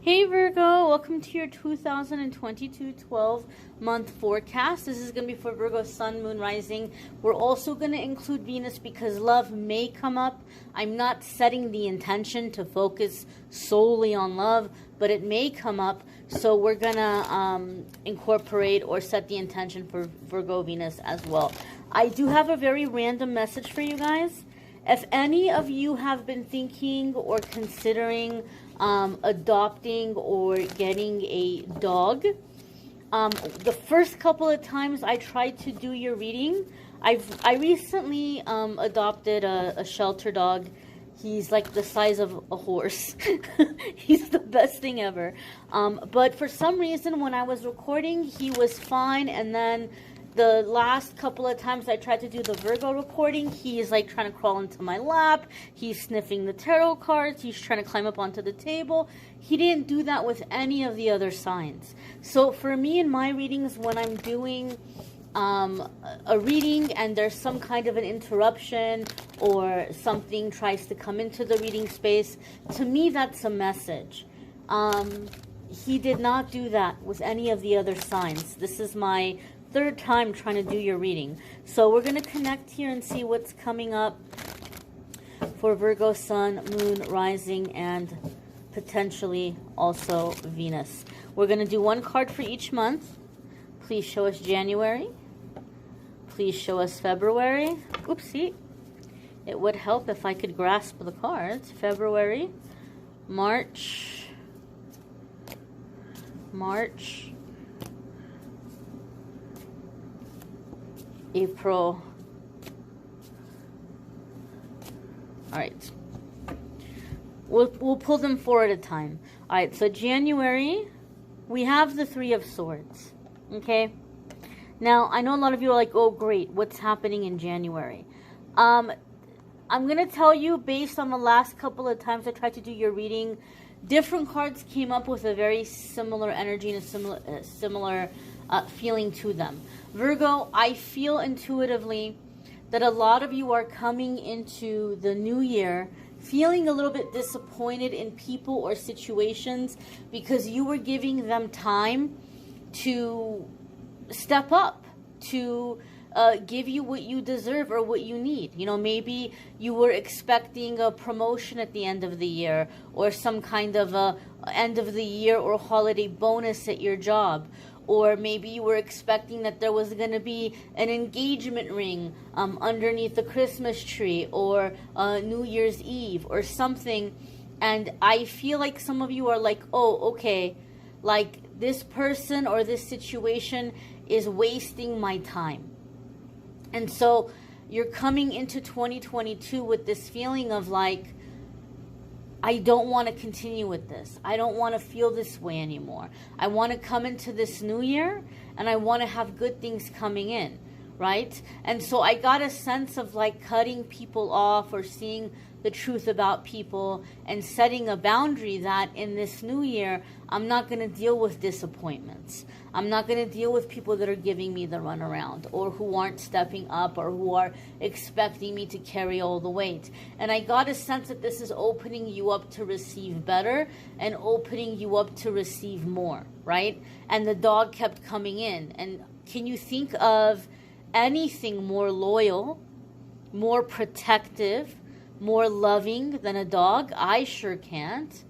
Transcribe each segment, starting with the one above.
Hey Virgo, welcome to your 2022 12-month forecast. This is going to be for Virgo Sun, Moon, Rising. We're also going to include Venus because love may come up. I'm not setting the intention to focus solely on love, but it may come up. So we're going to incorporate or set the intention for Virgo Venus as well. I do have a very random message for you guys. If any of you have been thinking or considering adopting or getting a dog, the first couple of times I tried to do your reading, I recently adopted a shelter dog. He's like the size of a horse. He's the best thing ever. But for some reason when I was recording, he was fine, and then the last couple of times I tried to do the Virgo recording, he is like trying to crawl into my lap. He's sniffing the tarot cards. He's trying to climb up onto the table. He didn't do that with any of the other signs. So for me in my readings, when I'm doing a reading and there's some kind of an interruption or something tries to come into the reading space, to me that's a message. He did not do that with any of the other signs. This is my third time trying to do your reading. So we're going to connect here and see what's coming up for Virgo Sun, Moon, Rising, and potentially also Venus. We're going to do one card for each month. Please show us January. Please show us February. Oopsie. It would help if I could grasp the cards. February, March, April. All right. We'll pull them four at a time. All right, so January, we have the Three of Swords. Okay? Now, I know a lot of you are like, oh, great, what's happening in January? I'm going to tell you, based on the last couple of times I tried to do your reading, different cards came up with a very similar energy and a similar feeling to them. Virgo, I feel intuitively that a lot of you are coming into the new year feeling a little bit disappointed in people or situations because you were giving them time to step up, to give you what you deserve or what you need. You know, maybe you were expecting a promotion at the end of the year or some kind of a end of the year or holiday bonus at your job. Or maybe you were expecting that there was going to be an engagement ring underneath the Christmas tree or New Year's Eve or something. And I feel like some of you are like, oh, okay, like this person or this situation is wasting my time. And so you're coming into 2022 with this feeling of like, I don't want to continue with this. I don't want to feel this way anymore. I want to come into this new year and I want to have good things coming in, right? And so I got a sense of like cutting people off or seeing the truth about people and setting a boundary that in this new year, I'm not going to deal with disappointments. I'm not going to deal with people that are giving me the runaround or who aren't stepping up or who are expecting me to carry all the weight. And I got a sense that this is opening you up to receive better and opening you up to receive more, right? And the dog kept coming in. And can you think of anything more loyal, more protective, more loving than a dog? I sure can't.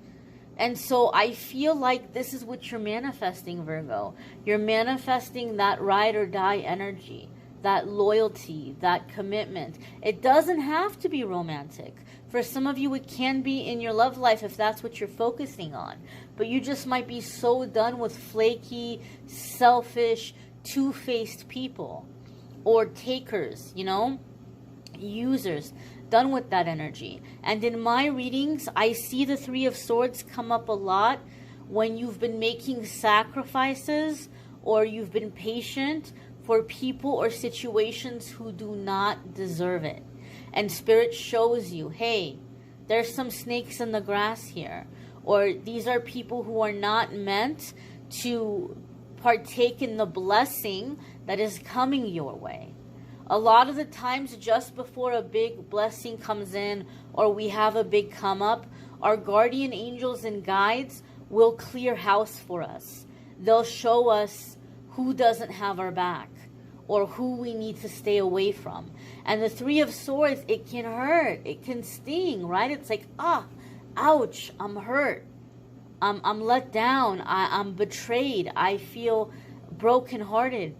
And so I feel like this is what you're manifesting, Virgo. You're manifesting that ride or die energy, that loyalty, that commitment. It doesn't have to be romantic. For some of you, it can be in your love life if that's what you're focusing on. But you just might be so done with flaky, selfish, two-faced people or takers, you know, users. Done with that energy. And in my readings, I see the Three of Swords come up a lot when you've been making sacrifices or you've been patient for people or situations who do not deserve it. And Spirit shows you, hey, there's some snakes in the grass here. Or these are people who are not meant to partake in the blessing that is coming your way. A lot of the times, just before a big blessing comes in or we have a big come up, our guardian angels and guides will clear house for us. They'll show us who doesn't have our back or who we need to stay away from. And the Three of Swords, it can hurt. It can sting, right? It's like, ouch, I'm hurt. I'm let down. I'm betrayed. I feel brokenhearted.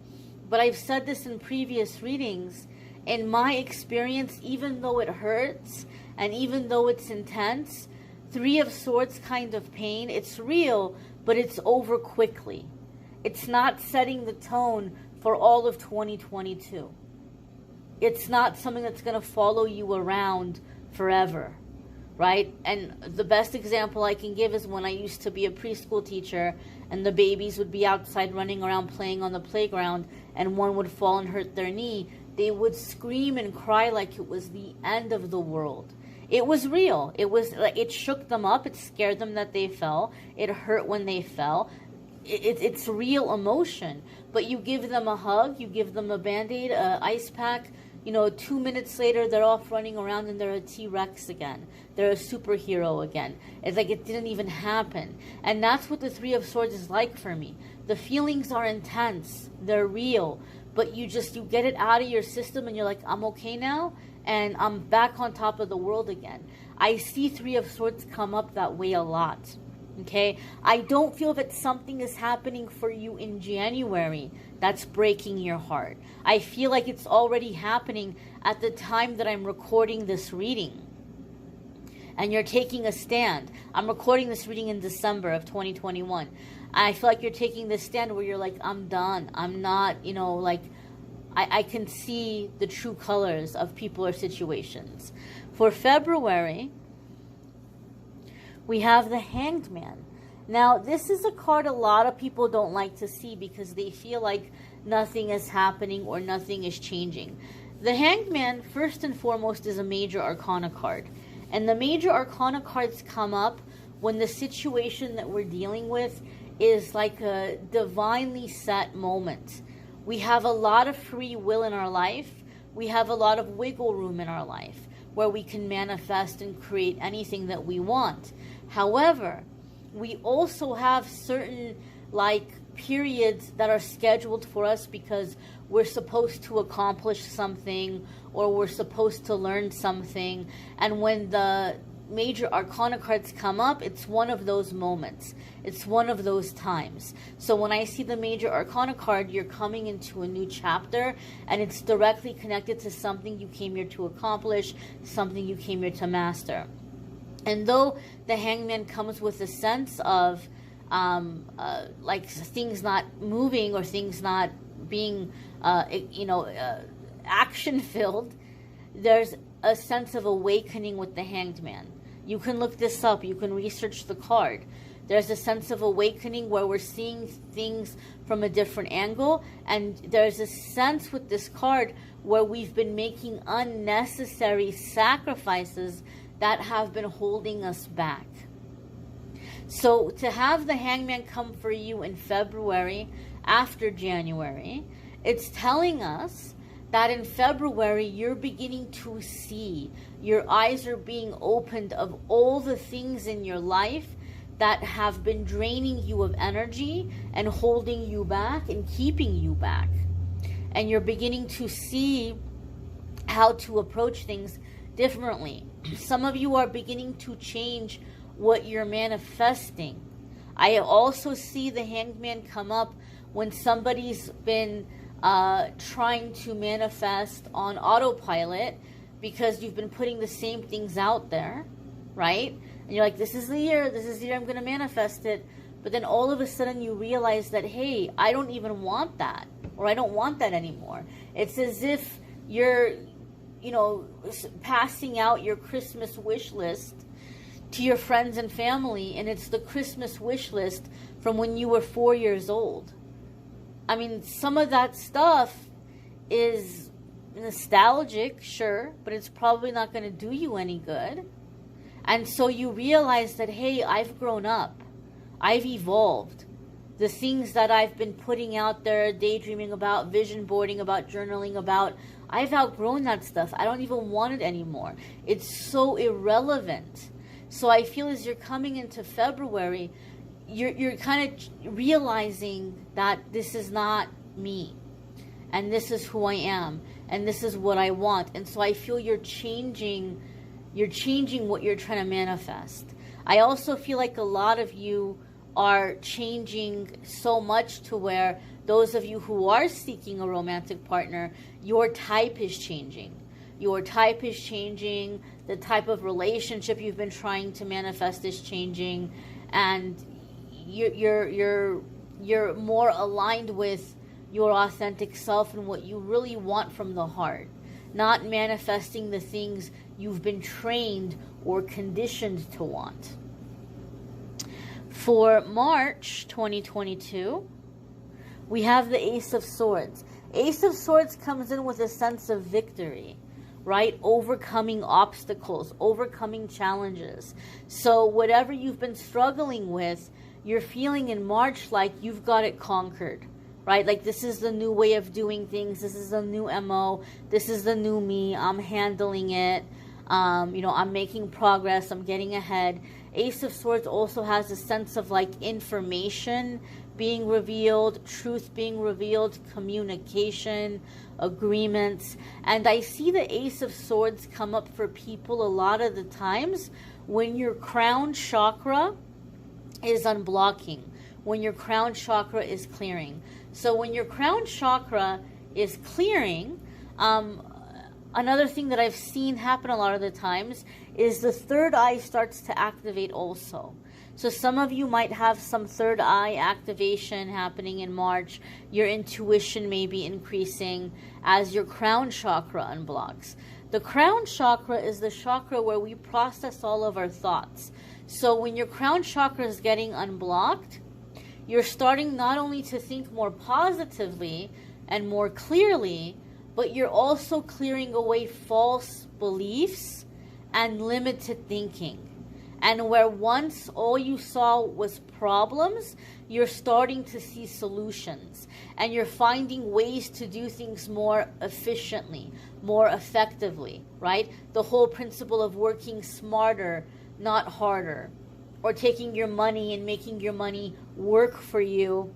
But I've said this in previous readings. In my experience, even though it hurts and even though it's intense, Three of Swords kind of pain, it's real, but it's over quickly. It's not setting the tone for all of 2022. It's not something that's going to follow you around forever, right? And the best example I can give is when I used to be a preschool teacher and the babies would be outside running around playing on the playground and one would fall and hurt their knee. They would scream and cry like it was the end of the world. It was real. It was like, it shook them up. It scared them that they fell. It hurt when they fell. It's real emotion. But you give them a hug, you give them a Band-Aid, a ice pack, 2 minutes later they're off running around and they're a T-Rex again. They're a superhero again. It's like it didn't even happen. And that's what the Three of Swords is like for me. The feelings are intense. They're real. But you get it out of your system and you're like, I'm okay now and I'm back on top of the world again. I see Three of Swords come up that way a lot. Okay? I don't feel that something is happening for you in January that's breaking your heart. I feel like it's already happening at the time that I'm recording this reading. And you're taking a stand. I'm recording this reading in December of 2021. I feel like you're taking this stand where you're like, I'm done. I'm not, I can see the true colors of people or situations. For February, we have the Hanged Man. Now, this is a card a lot of people don't like to see because they feel like nothing is happening or nothing is changing. The Hanged Man, first and foremost, is a major arcana card. And the major arcana cards come up when the situation that we're dealing with is like a divinely set moment. We have a lot of free will in our life. We have a lot of wiggle room in our life where we can manifest and create anything that we want. However, we also have certain periods that are scheduled for us because we're supposed to accomplish something or we're supposed to learn something. And when the major arcana cards come up, it's one of those moments. It's one of those times. So when I see the major arcana card, you're coming into a new chapter and it's directly connected to something you came here to accomplish, something you came here to master. And though the Hangman comes with a sense of things not moving or things not being action filled, there's a sense of awakening with the Hanged Man. You can look this up. You can research the card. There's a sense of awakening where we're seeing things from a different angle. And there's a sense with this card where we've been making unnecessary sacrifices that have been holding us back. So to have the Hangman come for you in February after January, it's telling us that in February, you're beginning to see, your eyes are being opened of all the things in your life that have been draining you of energy and holding you back and keeping you back. And you're beginning to see how to approach things differently. Some of you are beginning to change what you're manifesting. I also see the Hanged Man come up when somebody's been trying to manifest on autopilot because you've been putting the same things out there, right? And you're like, this is the year I'm going to manifest it. But then all of a sudden you realize that, hey, I don't even want that, or I don't want that anymore. It's as if you're, passing out your Christmas wish list to your friends and family, and it's the Christmas wish list from when you were 4 years old. I mean, some of that stuff is nostalgic, sure, but it's probably not going to do you any good. And so you realize that, hey, I've grown up. I've evolved. The things that I've been putting out there, daydreaming about, vision boarding about, journaling about, I've outgrown that stuff. I don't even want it anymore. It's so irrelevant. So I feel as you're coming into February, you're kind of realizing that this is not me, and this is who I am, and this is what I want. And so I feel you're changing what you're trying to manifest. I also feel like a lot of you are changing so much to where those of you who are seeking a romantic partner, your type is changing. Your type is changing. The type of relationship you've been trying to manifest is changing, and you're more aligned with your authentic self and what you really want from the heart, not manifesting the things you've been trained or conditioned to want. For March 2022, we have the Ace of Swords. Ace of Swords comes in with a sense of victory, right? Overcoming obstacles, overcoming challenges. So whatever you've been struggling with, you're feeling in March like you've got it conquered, right? Like this is the new way of doing things. This is the new MO. This is the new me. I'm handling it. I'm making progress. I'm getting ahead. Ace of Swords also has a sense of like information being revealed, truth being revealed, communication, agreements. And I see the Ace of Swords come up for people a lot of the times when your crown chakra is unblocking, when your crown chakra is clearing. So when your crown chakra is clearing, another thing that I've seen happen a lot of the times is the third eye starts to activate also. So some of you might have some third eye activation happening in March. Your intuition may be increasing as your crown chakra unblocks. The crown chakra is the chakra where we process all of our thoughts. So when your crown chakra is getting unblocked, you're starting not only to think more positively and more clearly, but you're also clearing away false beliefs and limited thinking. And where once all you saw was problems, you're starting to see solutions. And you're finding ways to do things more efficiently, more effectively, right? The whole principle of working smarter, not harder. Or taking your money and making your money work for you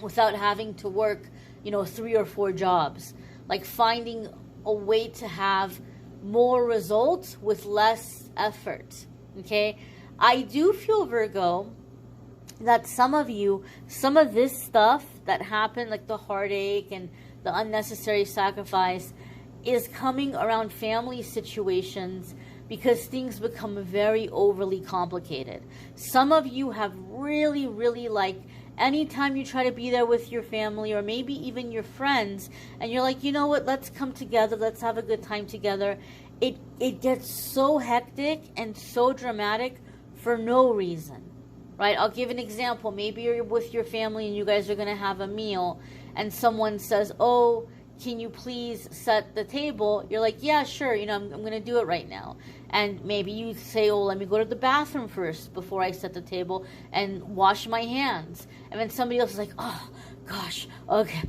without having to work, 3 or 4 jobs. Like finding a way to have more results with less effort. Okay, I do feel, Virgo, that some of this stuff that happened, like the heartache and the unnecessary sacrifice, is coming around family situations because things become very overly complicated. Some of you have really, really anytime you try to be there with your family or maybe even your friends, and you're like, you know what, let's come together, let's have a good time together. It gets so hectic and so dramatic for no reason, right? I'll give an example. Maybe you're with your family and you guys are going to have a meal and someone says, oh, can you please set the table? You're like, yeah, sure, I'm going to do it right now. And maybe you say, oh, let me go to the bathroom first before I set the table and wash my hands. And then somebody else is like, oh, gosh, okay,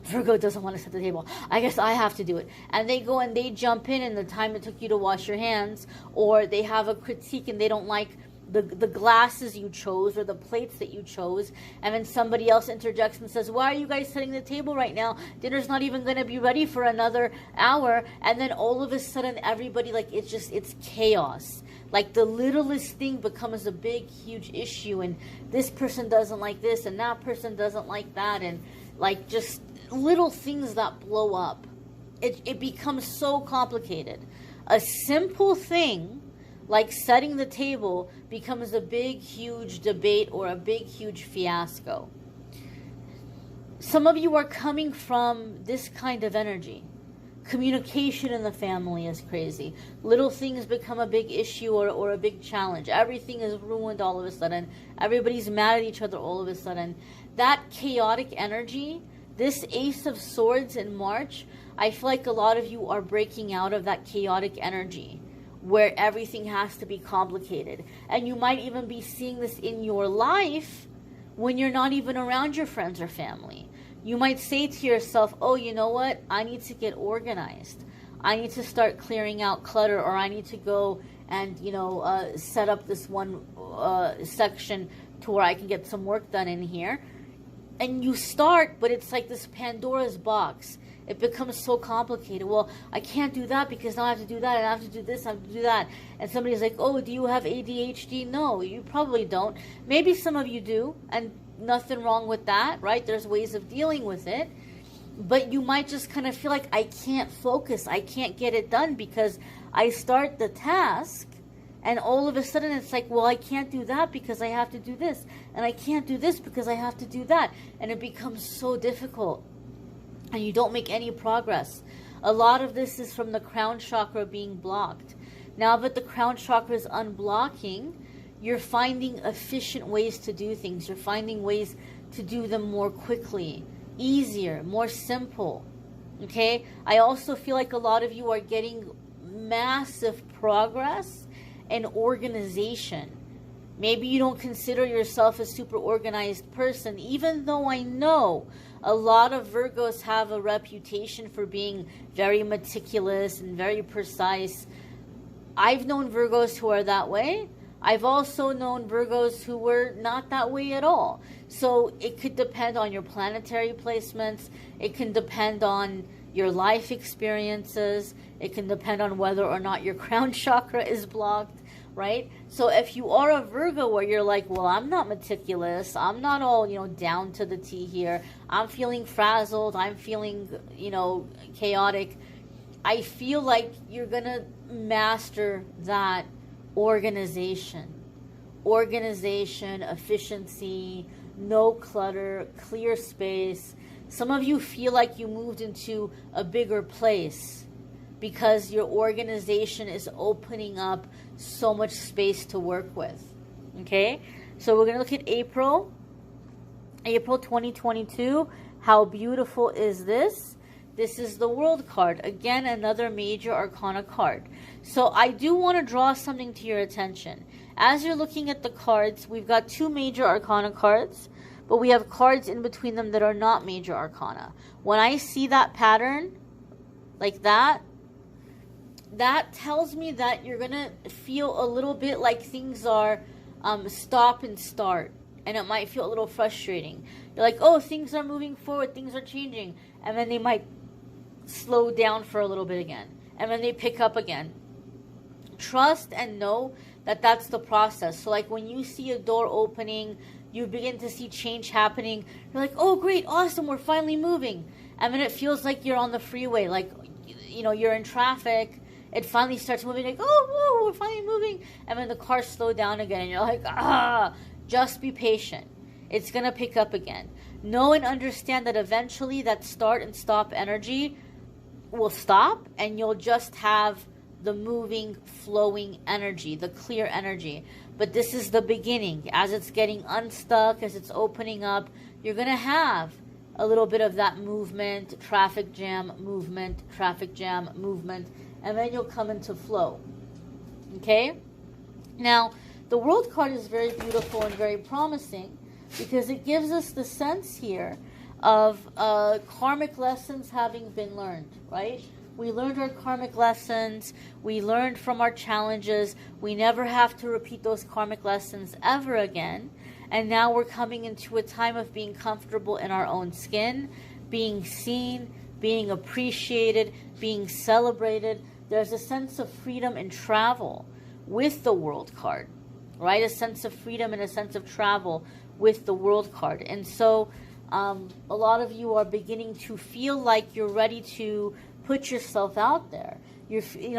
Virgo doesn't want to set the table. I guess I have to do it. And they go and they jump in the time it took you to wash your hands, or they have a critique and they don't like the glasses you chose or the plates that you chose, and then somebody else interjects and says, why are you guys setting the table right now? Dinner's not even going to be ready for another hour. And then all of a sudden everybody, it's chaos. Like the littlest thing becomes a big, huge issue, and this person doesn't like this, and that person doesn't like that, and just little things that blow up. It becomes so complicated. A simple thing like setting the table becomes a big, huge debate or a big, huge fiasco. Some of you are coming from this kind of energy. Communication in the family is crazy. Little things become a big issue or a big challenge. Everything is ruined all of a sudden. Everybody's mad at each other all of a sudden. That chaotic energy, this Ace of Swords in March, I feel like a lot of you are breaking out of that chaotic energy where everything has to be complicated. And you might even be seeing this in your life when you're not even around your friends or family. You might say to yourself, oh, you know what? I need to get organized. I need to start clearing out clutter, or I need to go and, set up this one section to where I can get some work done in here. And you start, but it's like this Pandora's box. It becomes so complicated. Well, I can't do that because now I have to do that, and I have to do this, I have to do that. And somebody's like, oh, do you have ADHD? No, you probably don't. Maybe some of you do, and nothing wrong with that, right? There's ways of dealing with it. But you might just kind of feel like, I can't focus, I can't get it done because I start the task, and all of a sudden it's like, well, I can't do that because I have to do this, and I can't do this because I have to do that. And it becomes so difficult, and you don't make any progress. A lot of this is from the crown chakra being blocked. Now that the crown chakra is unblocking, you're finding efficient ways to do things. You're finding ways to do them more quickly, easier, more simple. Okay? I also feel like a lot of you are getting massive progress in organization. Maybe you don't consider yourself a super organized person, even though I know a lot of Virgos have a reputation for being very meticulous and very precise. I've known Virgos who are that way. I've also known Virgos who were not that way at all. So it could depend on your planetary placements. It can depend on your life experiences. It can depend on whether or not your crown chakra is blocked, right? So if you are a Virgo where you're like, well, I'm not meticulous, I'm not all, down to the T here, I'm feeling frazzled, I'm feeling, chaotic, I feel like you're going to master that organization, efficiency, no clutter, clear space. Some of you feel like you moved into a bigger place because your organization is opening up so much space to work with. Okay? So we're going to look at April 2022. How beautiful is this? This is the World card. Again, another major arcana card. So I do want to draw something to your attention. As you're looking at the cards, we've got two major arcana cards, but we have cards in between them that are not major arcana. When I see that pattern, like that tells me that you're going to feel a little bit like things are stop and start. And it might feel a little frustrating. You're like, oh, things are moving forward, things are changing. And then they might slow down for a little bit again. And then they pick up again. Trust and know that that's the process. So like when you see a door opening, you begin to see change happening. You're like, oh, great, awesome, we're finally moving. And then it feels like you're on the freeway, like, you're in traffic. It finally starts moving, like, oh, whoa, we're finally moving. And then the car slowed down again, and you're like, just be patient. It's going to pick up again. Know and understand that eventually that start and stop energy will stop, and you'll just have the moving, flowing energy, the clear energy. But this is the beginning. As it's getting unstuck, as it's opening up, you're going to have a little bit of that movement, traffic jam, movement, and then you'll come into flow. Okay? Now, the World card is very beautiful and very promising because it gives us the sense here of karmic lessons having been learned, right? We learned our karmic lessons. We learned from our challenges. We never have to repeat those karmic lessons ever again. And now we're coming into a time of being comfortable in our own skin, being seen, being appreciated, being celebrated. There's a sense of freedom and travel with the World card, right? A sense of freedom and a sense of travel with the World card. And so a lot of you are beginning to feel like you're ready to put yourself out there.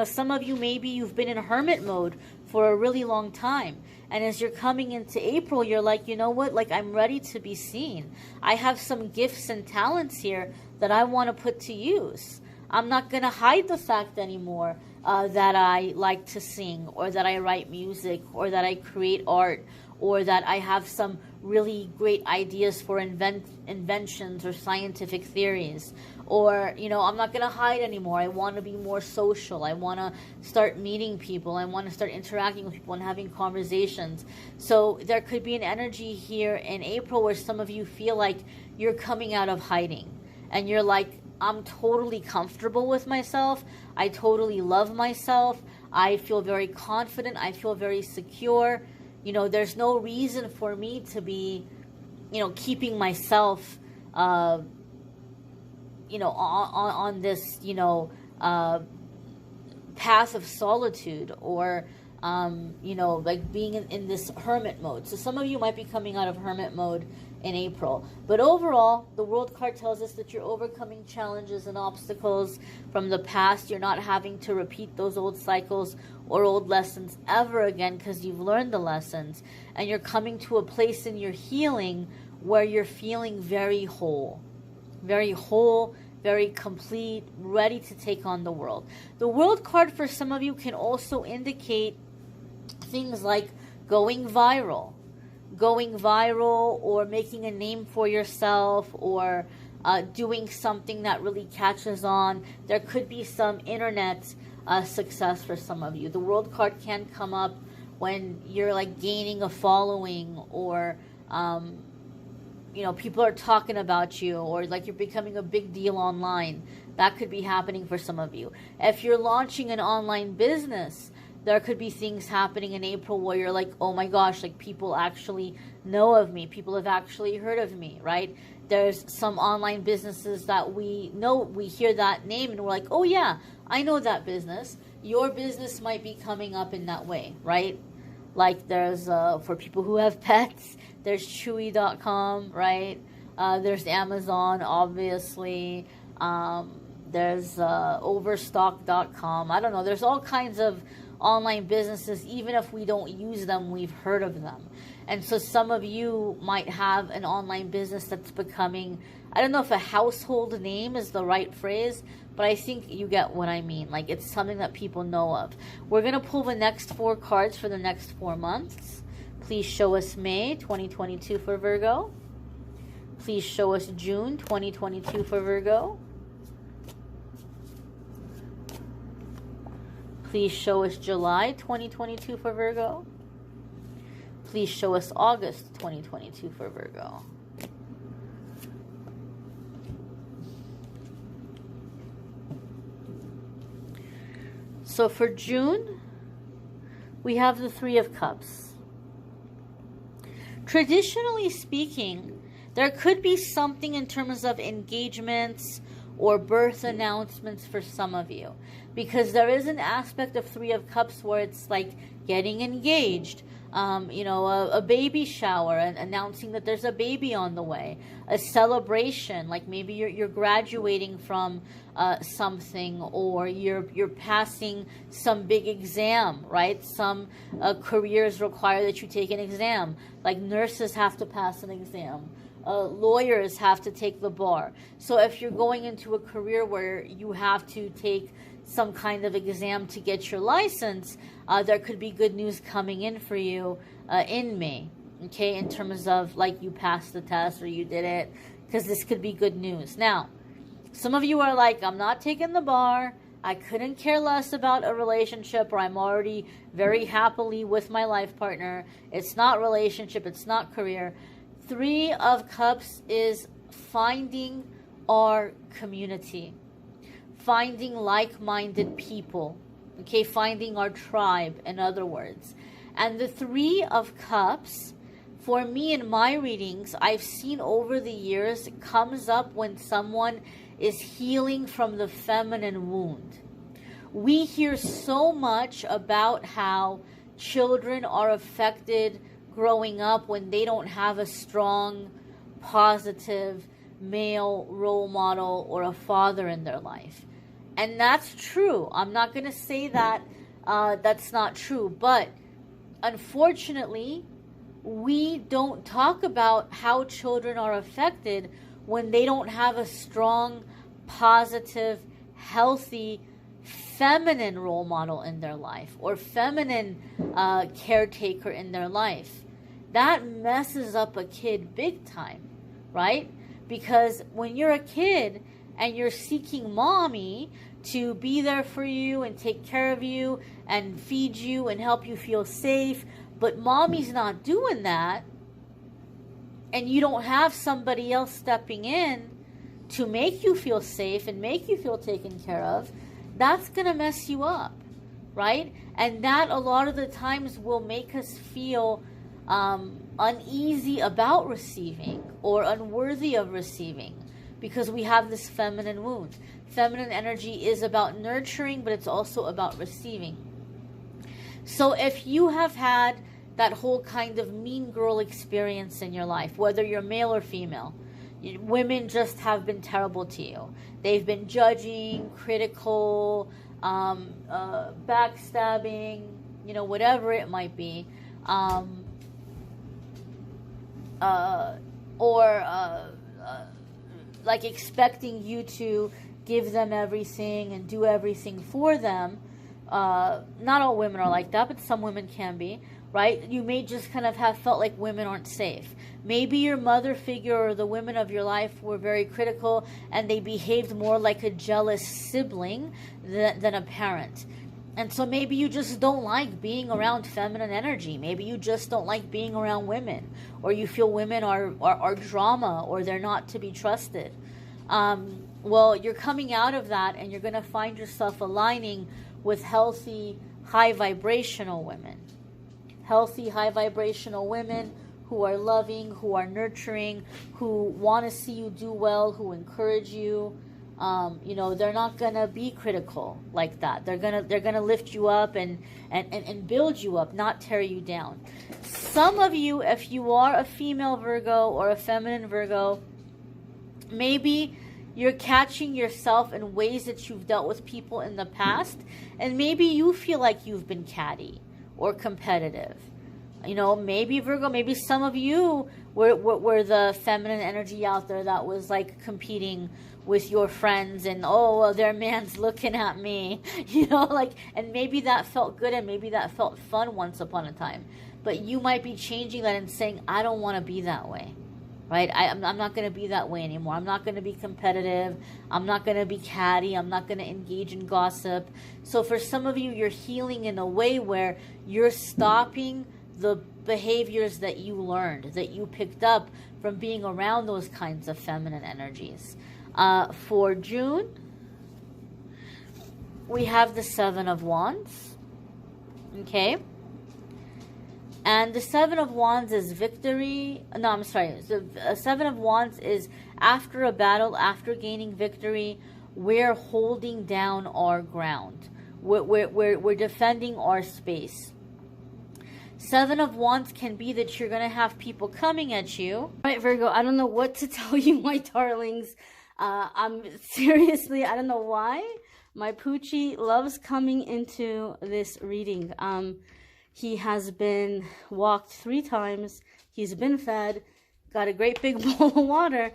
Some of you, maybe you've been in hermit mode for a really long time. And as you're coming into April, you're like, you know what? Like, I'm ready to be seen. I have some gifts and talents here that I want to put to use. I'm not going to hide the fact anymore that I like to sing, or that I write music, or that I create art, or that I have some really great ideas for inventions or scientific theories. Or, I'm not going to hide anymore. I want to be more social. I want to start meeting people. I want to start interacting with people and having conversations. So there could be an energy here in April where some of you feel like you're coming out of hiding. And you're like, I'm totally comfortable with myself. I totally love myself. I feel very confident. I feel very secure. there's no reason for me to be, keeping myself, on this, path of solitude, or like being in this hermit mode. So some of you might be coming out of hermit mode in April. But overall, the World card tells us that you're overcoming challenges and obstacles from the past. You're not having to repeat those old cycles or old lessons ever again, because you've learned the lessons. And you're coming to a place in your healing where you're feeling very whole, very complete, ready to take on the world. The World card for some of you can also indicate things like going viral, or making a name for yourself, or doing something that really catches on. There could be some internet success for some of you. The World card can come up when you're like gaining a following, or people are talking about you, or like you're becoming a big deal online. That could be happening for some of you. If you're launching an online business, there could be things happening in April where you're like, oh my gosh, like people actually know of me. People have actually heard of me, right? There's some online businesses that we know, we hear that name and we're like, oh yeah, I know that business. Your business might be coming up in that way, right? Like there's, for people who have pets, there's Chewy.com, right? There's Amazon, obviously. There's Overstock.com. I don't know. There's all kinds of online businesses. Even if we don't use them, we've heard of them. And so some of you might have an online business that's becoming, I don't know if a household name is the right phrase, but I think you get what I mean. Like it's something that people know of. We're going to pull the next 4 cards for the next 4 months. Please show us May 2022 for Virgo. Please show us June 2022 for Virgo. Please show us July 2022 for Virgo. Please show us August 2022 for Virgo. So for June, we have the 3 of Cups. Traditionally speaking, there could be something in terms of engagements or birth announcements for some of you, because there is an aspect of 3 of Cups where it's like getting engaged, a baby shower and announcing that there's a baby on the way, a celebration, like maybe you're graduating from something, or you're passing some big exam, right? Some careers require that you take an exam, like nurses have to pass an exam. Lawyers have to take the bar. So if you're going into a career where you have to take some kind of exam to get your license, there could be good news coming in for you in May, okay, in terms of like you passed the test or you did it, because this could be good news. Now, some of you are like, I'm not taking the bar. I couldn't care less about a relationship, or I'm already very happily with my life partner. It's not relationship, it's not career. 3 of Cups is finding our community, finding like-minded people, okay, finding our tribe, in other words. And the 3 of Cups, for me in my readings, I've seen over the years, comes up when someone is healing from the feminine wound. We hear so much about how children are affected growing up when they don't have a strong, positive male role model or a father in their life. And that's true. I'm not going to say that that's not true. But unfortunately, we don't talk about how children are affected when they don't have a strong, positive, healthy, feminine role model in their life, or feminine caretaker in their life. That messes up a kid big time, right? Because when you're a kid and you're seeking mommy to be there for you and take care of you and feed you and help you feel safe, but mommy's not doing that, and you don't have somebody else stepping in to make you feel safe and make you feel taken care of, that's going to mess you up, right? And that a lot of the times will make us feel uneasy about receiving or unworthy of receiving, because we have this feminine wound. Feminine energy is about nurturing, but it's also about receiving. So if you have had that whole kind of mean girl experience in your life, whether you're male or female, women just have been terrible to you. They've been judging, critical, backstabbing, whatever it might be. Like expecting you to give them everything and do everything for them. Not all women are like that, but some women can be, right? You may just kind of have felt like women aren't safe. Maybe your mother figure or the women of your life were very critical and they behaved more like a jealous sibling than a parent. And so maybe you just don't like being around feminine energy. Maybe you just don't like being around women, or you feel women are drama, or they're not to be trusted. Well, you're coming out of that and you're going to find yourself aligning with healthy, high vibrational women. Healthy, high vibrational women who are loving, who are nurturing, who want to see you do well, who encourage you. They're not gonna be critical like that. They're gonna lift you up and build you up, not tear you down. Some of you, if you are a female Virgo or a feminine Virgo, maybe you're catching yourself in ways that you've dealt with people in the past, and maybe you feel like you've been catty or competitive. Maybe Virgo, maybe some of you were the feminine energy out there that was like competing with your friends and, oh, well, their man's looking at me, and maybe that felt good and maybe that felt fun once upon a time. But you might be changing that and saying, I don't want to be that way, right? I'm not going to be that way anymore. I'm not going to be competitive. I'm not going to be catty. I'm not going to engage in gossip. So for some of you, you're healing in a way where you're stopping the behaviors that you learned, that you picked up from being around those kinds of feminine energies. For June, we have the Seven of Wands. Okay? And the Seven of Wands is victory. No, I'm sorry. The Seven of Wands is after a battle, after gaining victory, we're holding down our ground. We're defending our space. Seven of Wands can be that you're going to have people coming at you. All right, Virgo, I don't know what to tell you, my darlings. I'm seriously, I don't know why. My Poochie loves coming into this reading. He has been walked 3 times. He's been fed, got a great big bowl of water.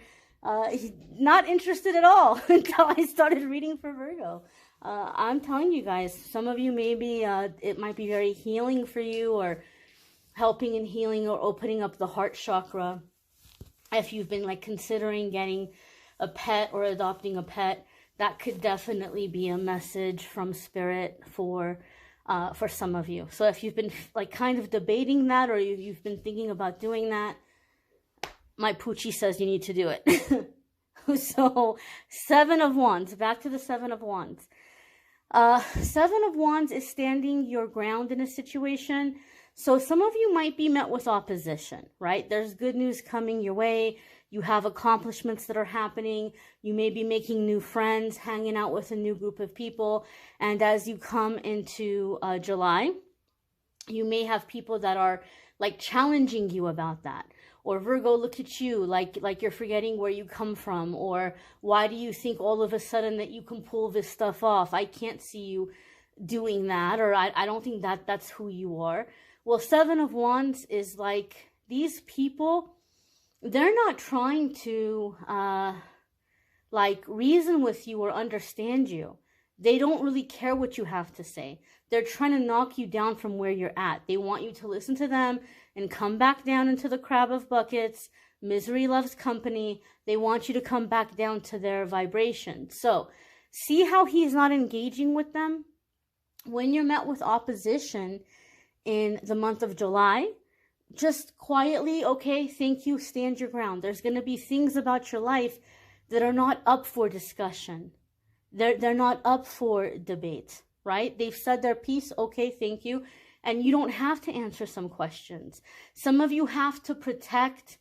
He's not interested at all until I started reading for Virgo. I'm telling you guys, some of you maybe it might be very healing for you, or helping and healing or opening up the heart chakra. If you've been like considering getting a pet or adopting a pet, that could definitely be a message from Spirit for some of you. So if you've been like kind of debating that, or you've been thinking about doing that, my Poochie says you need to do it. So Seven of Wands, back to the Seven of Wands. Seven of Wands is standing your ground in a situation. So some of you might be met with opposition, right? There's good news coming your way. You have accomplishments that are happening. You may be making new friends, hanging out with a new group of people. And as you come into July, you may have people that are like challenging you about that. Or Virgo, look at you, like you're forgetting where you come from. Or why do you think all of a sudden that you can pull this stuff off? I can't see you doing that. Or I don't think that's who you are. Well, Seven of Wands is like these people, they're not trying to like reason with you or understand you. They don't really care what you have to say. They're trying to knock you down from where you're at. They want you to listen to them and come back down into the crab of buckets. Misery loves company. They want you to come back down to their vibration. So see how he's not engaging with them? When you're met with opposition in the month of July, just quietly, okay, thank you, stand your ground. There's going to be things about your life that are not up for discussion. They're not up for debate, right? They've said their piece, okay, thank you. and you don't have to answer some questions. Some of you have to protect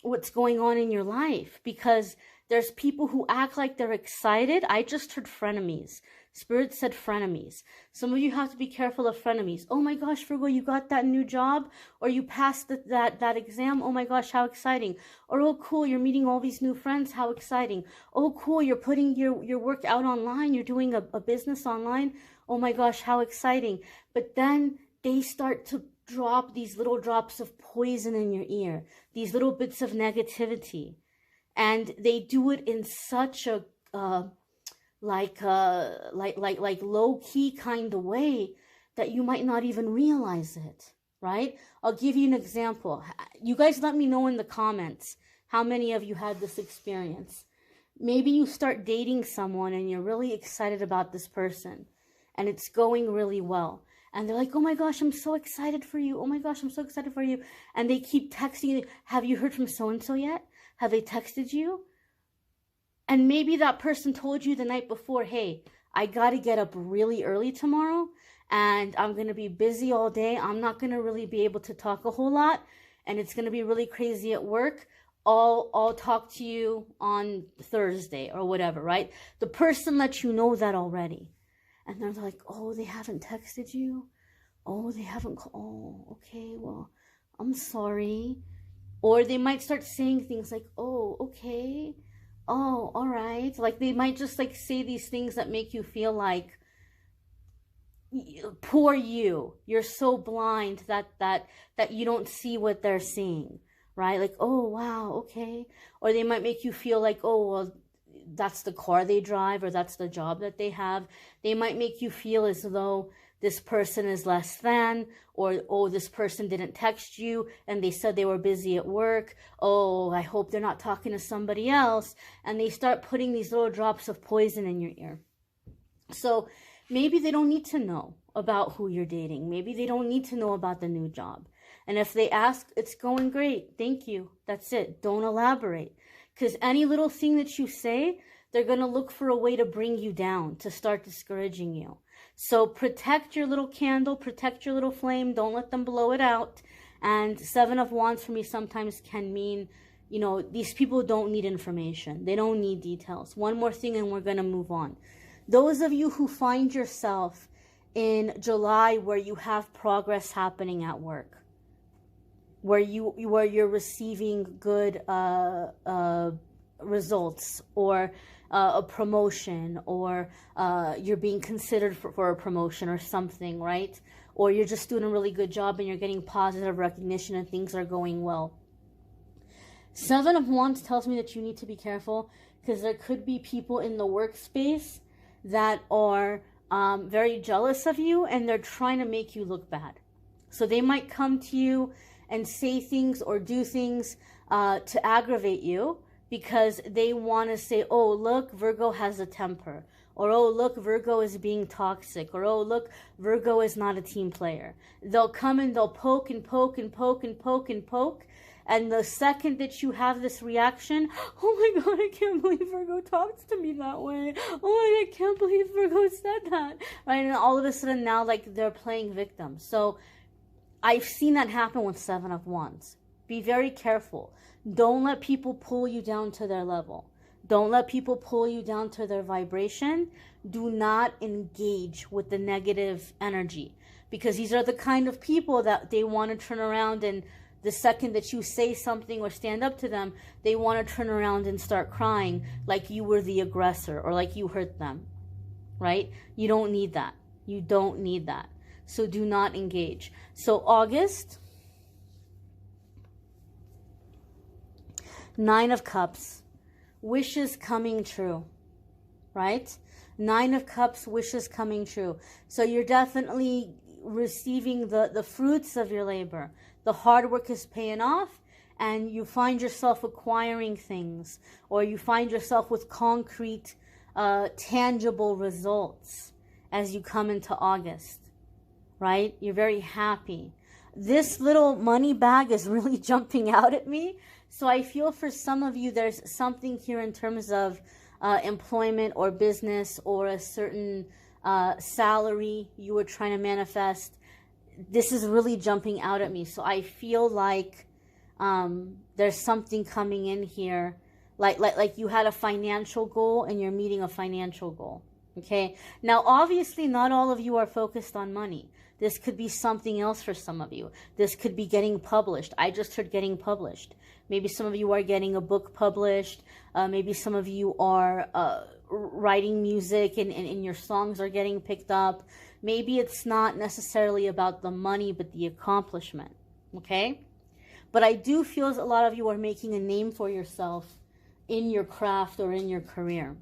what's going on in your life, because there's people who act like they're excited. I just heard frenemies. Spirit said frenemies. Some of you have to be careful of frenemies. Oh my gosh, Virgo, you got that new job, or you passed that exam. Oh my gosh, how exciting. Or, oh cool, you're meeting all these new friends. How exciting. Oh cool, you're putting your work out online. You're doing a business online. Oh my gosh, how exciting. But then they start to drop these little drops of poison in your ear, these little bits of negativity. And they do it in such a like low key kind of way that you might not even realize it, right? I'll give you an example. You guys let me know in the comments how many of you had this experience. Maybe you start dating someone and you're really excited about this person and it's going really well. And they're like, oh my gosh, I'm so excited for you. Oh my gosh, I'm so excited for you. And they keep texting you. Have you heard from so-and-so yet? Have they texted you? And maybe that person told you the night before, hey, I got to get up really early tomorrow and I'm going to be busy all day. I'm not going to really be able to talk a whole lot. And it's going to be really crazy at work. I'll talk to you on Thursday or whatever, right? The person lets you know that already. And they're like, oh, they haven't texted you? Oh, they haven't called. Oh, okay, well, I'm sorry. Or they might start saying things like, oh, okay. Oh, all right. Like they might just like say these things that make you feel like, poor you. You're so blind that you don't see what they're seeing, right? Like, oh, wow, okay. Or they might make you feel like, oh, well, that's the car they drive, or that's the job that they have. They might make you feel as though this person is less than, or, oh, this person didn't text you and they said they were busy at work. Oh, I hope they're not talking to somebody else. And they start putting these little drops of poison in your ear. So maybe they don't need to know about who you're dating. Maybe they don't need to know about the new job. And if they ask, it's going great. Thank you. That's it. Don't elaborate. Because any little thing that you say, they're going to look for a way to bring you down, to start discouraging you. So protect your little candle, protect your little flame. Don't let them blow it out. And 7 of Wands for me sometimes can mean, you know, these people don't need information. They don't need details. One more thing and we're going to move on. Those of you who find yourself in July where you have progress happening at work, where you're receiving good results, or a promotion, or you're being considered for a promotion or something, right? Or you're just doing a really good job and you're getting positive recognition and things are going well. 7 of Wands tells me that you need to be careful, because there could be people in the workspace that are very jealous of you and they're trying to make you look bad. So they might come to you and say things or do things to aggravate you, because they want to say, oh, look, Virgo has a temper. Or, oh, look, Virgo is being toxic. Or, oh, look, Virgo is not a team player. They'll come and they'll poke and poke and poke and poke and poke. And the second that you have this reaction, oh my God, I can't believe Virgo talks to me that way. Oh my God, I can't believe Virgo said that. Right? And all of a sudden now, like, they're playing victim. So I've seen that happen with 7 of Wands. Be very careful. Don't let people pull you down to their level. Don't let people pull you down to their vibration. Do not engage with the negative energy, because these are the kind of people that they want to turn around, and the second that you say something or stand up to them, they want to turn around and start crying like you were the aggressor or like you hurt them, right? You don't need that. You don't need that. So do not engage. So August, 9 of Cups, wishes coming true, right? 9 of Cups, wishes coming true. So you're definitely receiving the fruits of your labor. The hard work is paying off, and you find yourself acquiring things, or you find yourself with concrete, tangible results as you come into August, right? You're very happy. This little money bag is really jumping out at me. So I feel for some of you, there's something here in terms of employment or business, or a certain salary you were trying to manifest this is really jumping out at me. So I feel like there's something coming in here, like you had a financial goal and you're meeting a financial goal. Okay. Now, obviously, not all of you are focused on money. This could be something else for some of you. This could be getting published. I just heard getting published. Maybe some of you are getting a book published. Maybe some of you are writing music and your songs are getting picked up. Maybe it's not necessarily about the money, but the accomplishment. Okay? But I do feel as a lot of you are making a name for yourself in your craft or in your career.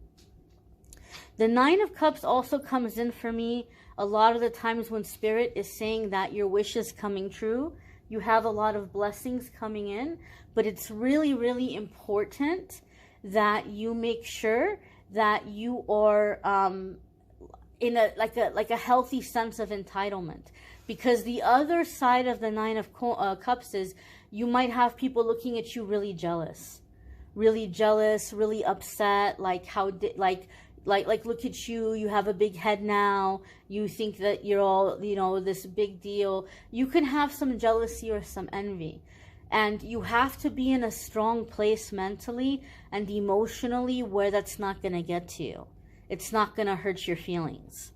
The Nine of Cups also comes in for me a lot of the times when Spirit is saying that your wish is coming true. You have a lot of blessings coming in, but it's really, really important that you make sure that you are in a healthy sense of entitlement. Because the other side of the Nine of Cups is you might have people looking at you really jealous, really upset, like look at you, you have a big head now, you think that you're all, this big deal. You can have some jealousy or some envy. And you have to be in a strong place mentally and emotionally where that's not going to get to you. It's not going to hurt your feelings.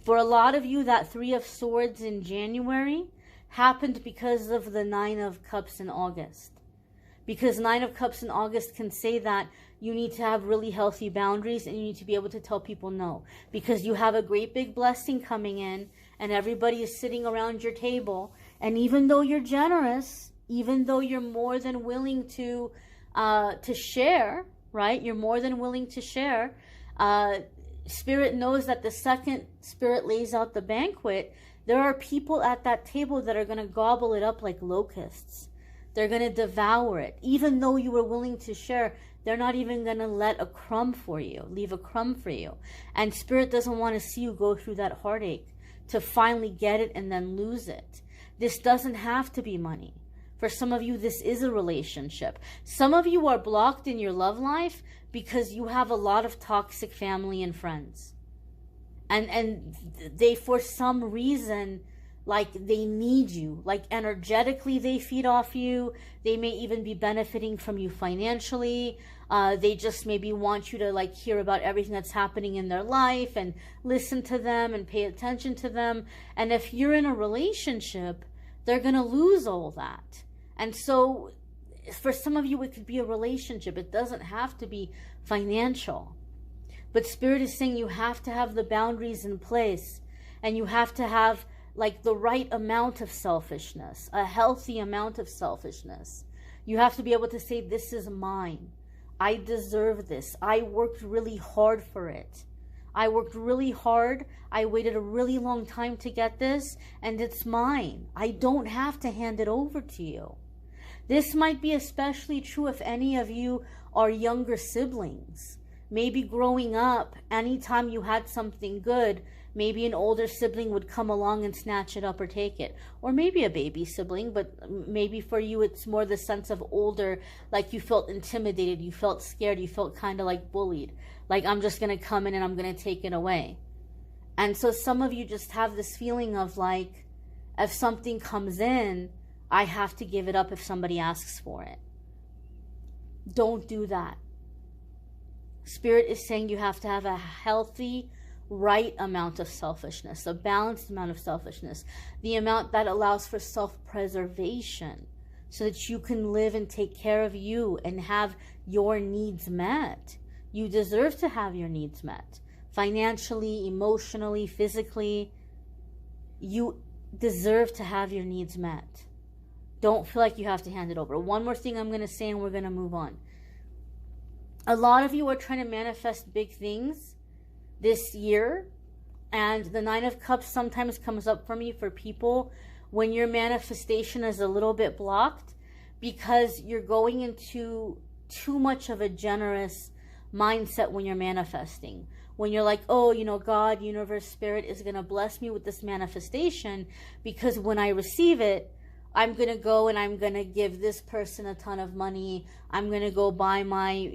For a lot of you, that Three of Swords in January happened because of the Nine of Cups in August. Because Nine of Cups in August can say that you need to have really healthy boundaries and you need to be able to tell people no. Because you have a great big blessing coming in and everybody is sitting around your table. And even though you're generous, even though you're more than willing to share, right? You're more than willing to share. Spirit knows that the second Spirit lays out the banquet, there are people at that table that are going to gobble it up like locusts. They're going to devour it. Even though you were willing to share, they're not even going to let a crumb for you, leave a crumb for you. And Spirit doesn't want to see you go through that heartache to finally get it and then lose it. This doesn't have to be money. For some of you, this is a relationship. Some of you are blocked in your love life because you have a lot of toxic family and friends. And they, for some reason, like they need you. Like energetically, they feed off you. They may even be benefiting from you financially. They just maybe want you to like hear about everything that's happening in their life and listen to them and pay attention to them. And if you're in a relationship, they're going to lose all that. And so for some of you, it could be a relationship. It doesn't have to be financial. But Spirit is saying you have to have the boundaries in place. And you have to have like the right amount of selfishness, a healthy amount of selfishness. You have to be able to say, this is mine. I deserve this. I worked really hard for it. I worked really hard. I waited a really long time to get this, and it's mine. I don't have to hand it over to you. This might be especially true if any of you are younger siblings. Maybe growing up, anytime you had something good, maybe an older sibling would come along and snatch it up or take it. Or maybe a baby sibling, but maybe for you it's more the sense of older, like you felt intimidated, you felt scared, you felt kind of like bullied. Like, I'm just going to come in and I'm going to take it away. And so some of you just have this feeling of like, if something comes in, I have to give it up if somebody asks for it. Don't do that. Spirit is saying you have to have a healthy, right amount of selfishness, a balanced amount of selfishness, the amount that allows for self-preservation so that you can live and take care of you and have your needs met. You deserve to have your needs met. Financially, emotionally, physically. You deserve to have your needs met. Don't feel like you have to hand it over. One more thing I'm going to say and we're going to move on. A lot of you are trying to manifest big things this year. And the Nine of Cups sometimes comes up for me for people when your manifestation is a little bit blocked because you're going into too much of a generous mindset when you're manifesting. When you're like, oh, God, universe, Spirit is going to bless me with this manifestation because when I receive it, I'm going to go and I'm going to give this person a ton of money. I'm going to go buy my,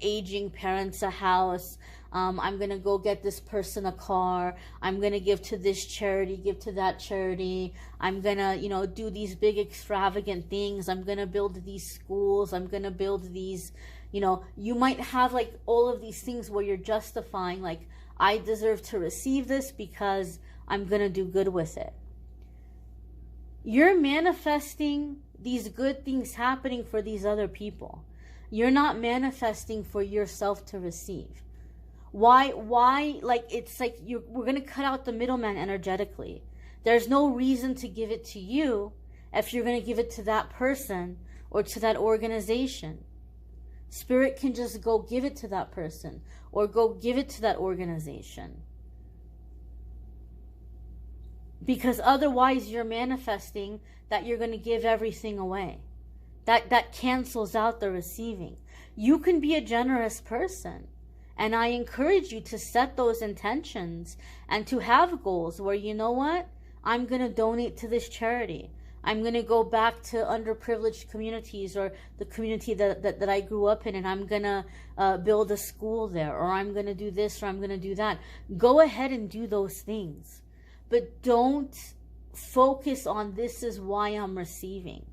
aging parents a house. I'm going to go get this person a car. I'm going to give to this charity, give to that charity. I'm going to, do these big extravagant things. I'm going to build these schools. I'm going to build these, you might have like all of these things where you're justifying like, I deserve to receive this because I'm going to do good with it. You're manifesting these good things happening for these other people. You're not manifesting for yourself to receive. Why, like, it's like we're going to cut out the middleman energetically. There's no reason to give it to you if you're going to give it to that person or to that organization. Spirit can just go give it to that person or go give it to that organization. Because otherwise you're manifesting that you're going to give everything away. That cancels out the receiving. You can be a generous person. And I encourage you to set those intentions and to have goals where, you know what? I'm going to donate to this charity. I'm going to go back to underprivileged communities or the community that I grew up in, and I'm going to build a school there, or I'm going to do this, or I'm going to do that. Go ahead and do those things. But don't focus on this is why I'm receiving.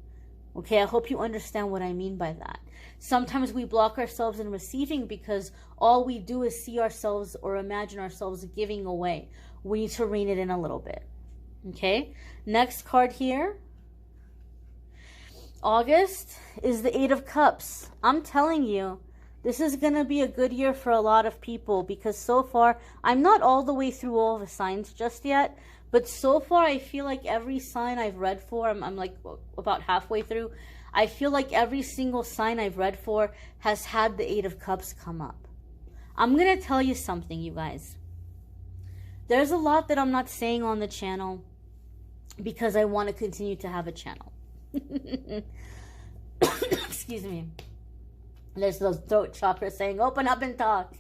Okay, I hope you understand what I mean by that. Sometimes we block ourselves in receiving because all we do is see ourselves or imagine ourselves giving away. We need to rein it in a little bit. Okay, next card here. August is the 8 of Cups. I'm telling you, this is going to be a good year for a lot of people because so far, I'm not all the way through all the signs just yet, but so far I feel like every sign I've read for, I'm like about halfway through, I feel like every single sign I've read for has had the 8 of Cups come up. I'm going to tell you something, you guys. There's a lot that I'm not saying on the channel because I want to continue to have a channel. Excuse me. There's those throat chakras saying, open up and talk.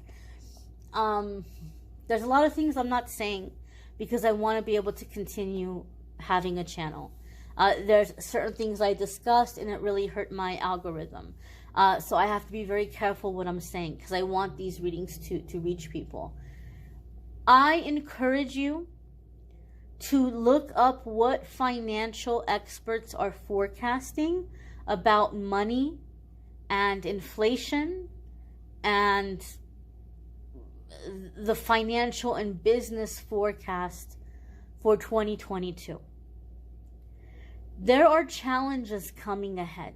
There's a lot of things I'm not saying because I want to be able to continue having a channel. There's certain things I discussed and it really hurt my algorithm. So I have to be very careful what I'm saying because I want these readings to reach people. I encourage you to look up what financial experts are forecasting about money and inflation and the financial and business forecast for 2022. There are challenges coming ahead.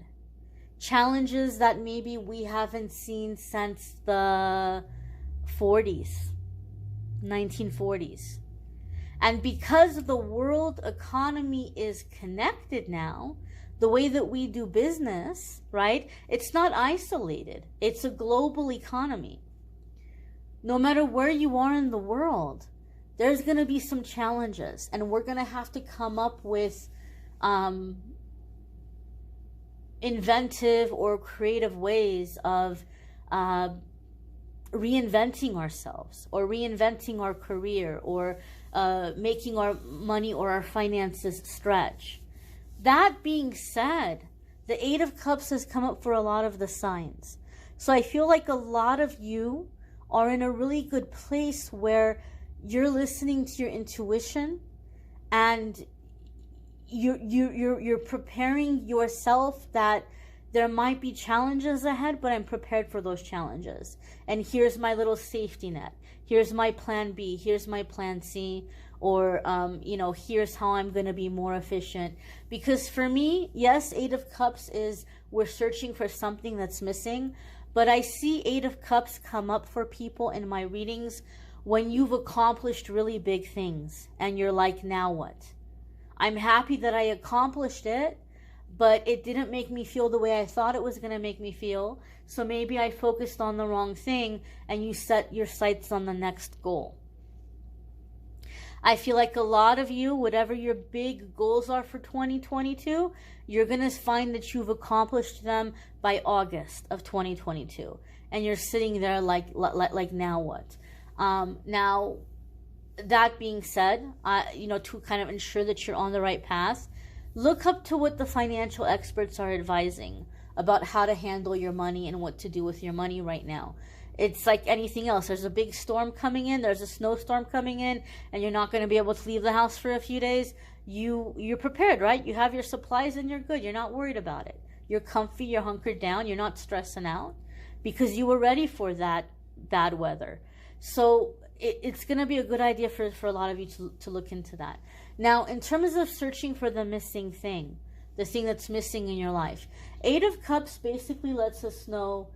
Challenges that maybe we haven't seen since the 40s, 1940s. And because the world economy is connected now, the way that we do business, right? It's not isolated. It's a global economy. No matter where you are in the world, there's going to be some challenges. And we're going to have to come up with inventive or creative ways of reinventing ourselves or reinventing our career or making our money or our finances stretch. That being said, the 8 of Cups has come up for a lot of the signs. So I feel like a lot of you are in a really good place where you're listening to your intuition and you're preparing yourself that there might be challenges ahead, but I'm prepared for those challenges. And here's my little safety net. Here's my plan B. Here's my plan C. Or, here's how I'm going to be more efficient. Because for me, yes, 8 of Cups is we're searching for something that's missing. But I see 8 of Cups come up for people in my readings when you've accomplished really big things. And you're like, now what? I'm happy that I accomplished it, but it didn't make me feel the way I thought it was going to make me feel. So maybe I focused on the wrong thing and you set your sights on the next goal. I feel like a lot of you, whatever your big goals are for 2022, you're going to find that you've accomplished them by August of 2022. And you're sitting there like now what? Now, that being said, to kind of ensure that you're on the right path, Look up to what the financial experts are advising about how to handle your money and what to do with your money right now. It's like anything else. There's a big storm coming in, there's a snowstorm coming in, and you're not going to be able to leave the house for a few days. You're prepared, right? You have your supplies and you're good. You're not worried about it. You're comfy, you're hunkered down, you're not stressing out because you were ready for that bad weather. So it's going to be a good idea for a lot of you to look into that. Now, in terms of searching for the missing thing, the thing that's missing in your life, Eight of Cups basically lets us know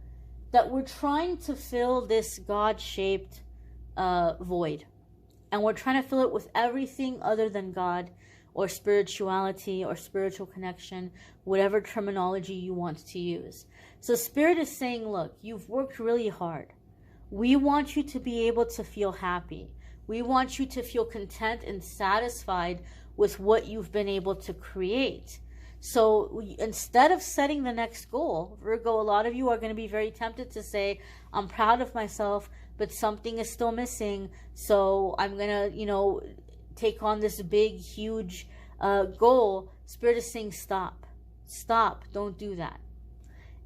that we're trying to fill this God-shaped void. And we're trying to fill it with everything other than God or spirituality or spiritual connection, whatever terminology you want to use. So Spirit is saying, look, you've worked really hard. We want you to be able to feel happy. We want you to feel content and satisfied with what you've been able to create. So instead of setting the next goal, Virgo, a lot of you are going to be very tempted to say, I'm proud of myself, but something is still missing. So I'm going to, take on this big, huge goal. Spirit is saying, stop. Stop. Don't do that.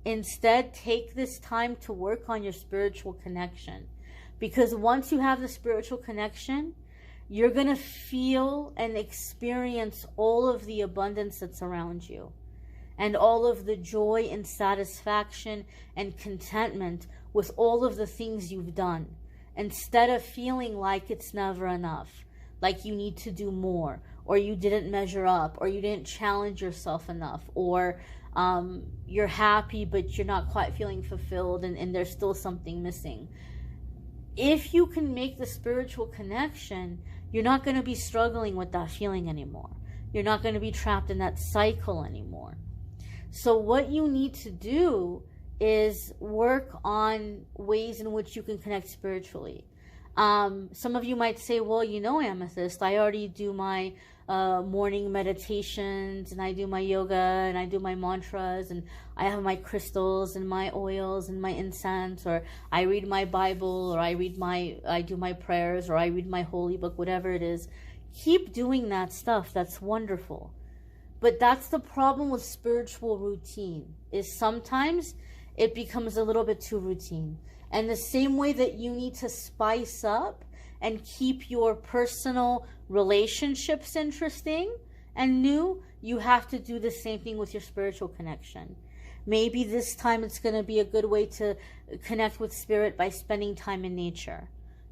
Instead, take this time to work on your spiritual connection. Because once you have the spiritual connection, you're going to feel and experience all of the abundance that's around you. And all of the joy and satisfaction and contentment with all of the things you've done. Instead of feeling like it's never enough. Like you need to do more. Or you didn't measure up. Or you didn't challenge yourself enough. Or you're happy but you're not quite feeling fulfilled and there's still something missing. If you can make the spiritual connection, you're not going to be struggling with that feeling anymore. You're not going to be trapped in that cycle anymore. So what you need to do is work on ways in which you can connect spiritually. Some of you might say, well, Amethyst, I already do my morning meditations, and I do my yoga, and I do my mantras, and I have my crystals and my oils and my incense, or I read my Bible, or I do my prayers, or I read my holy book, whatever it is. Keep doing that stuff. That's wonderful. But that's the problem with spiritual routine, is sometimes it becomes a little bit too routine. And the same way that you need to spice up and keep your personal relationships interesting and new, you have to do the same thing with your spiritual connection. Maybe this time it's going to be a good way to connect with Spirit by spending time in nature,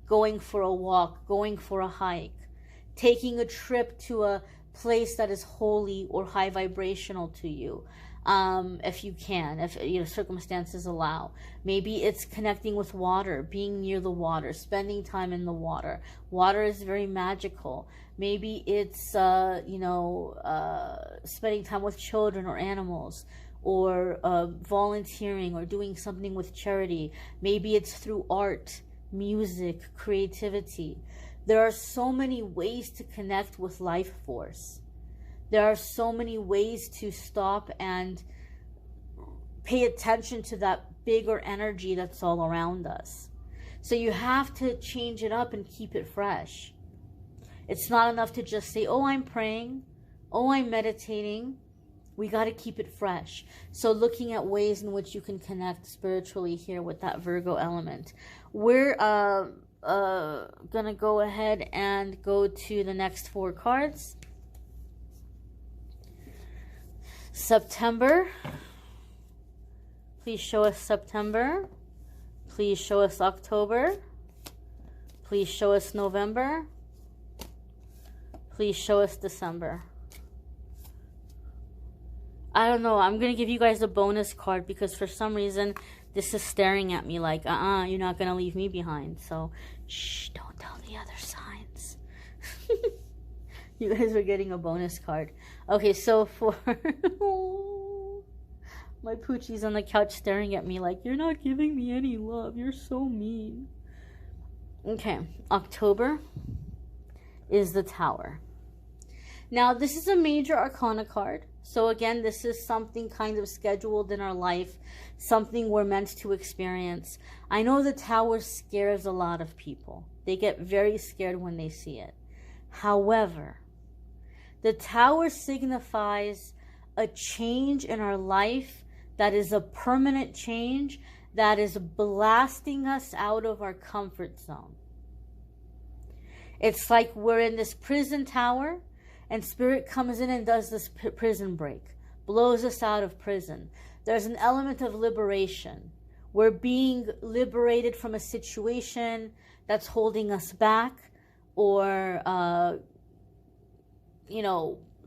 going for a walk, going for a hike, taking a trip to a place that is holy or high vibrational to you. If you can, if circumstances allow. Maybe it's connecting with water, being near the water, spending time in the water. Water is very magical. Maybe it's spending time with children or animals, or volunteering, or doing something with charity. Maybe it's through art, music, creativity. There are so many ways to connect with life force. There are so many ways to stop and pay attention to that bigger energy that's all around us. So you have to change it up and keep it fresh. It's not enough to just say, oh, I'm praying, oh, I'm meditating. We got to keep it fresh. So looking at ways in which you can connect spiritually here with that Virgo element. We're going to go ahead and go to the next 4 cards. September. Please show us September. Please show us October. Please show us November. Please show us December. I don't know. I'm going to give you guys a bonus card because for some reason this is staring at me like, you're not going to leave me behind. So, shh, don't tell the other signs. You guys are getting a bonus card. Okay, so for... My poochie's on the couch staring at me like, you're not giving me any love. You're so mean. Okay, October is the Tower. Now, this is a major arcana card. So again, this is something kind of scheduled in our life. Something we're meant to experience. I know the Tower scares a lot of people. They get very scared when they see it. However, The Tower signifies a change in our life that is a permanent change, that is blasting us out of our comfort zone. It's like we're in this prison tower and Spirit comes in and does this prison break, blows us out of prison. There's an element of liberation. We're being liberated from a situation that's holding us back, or,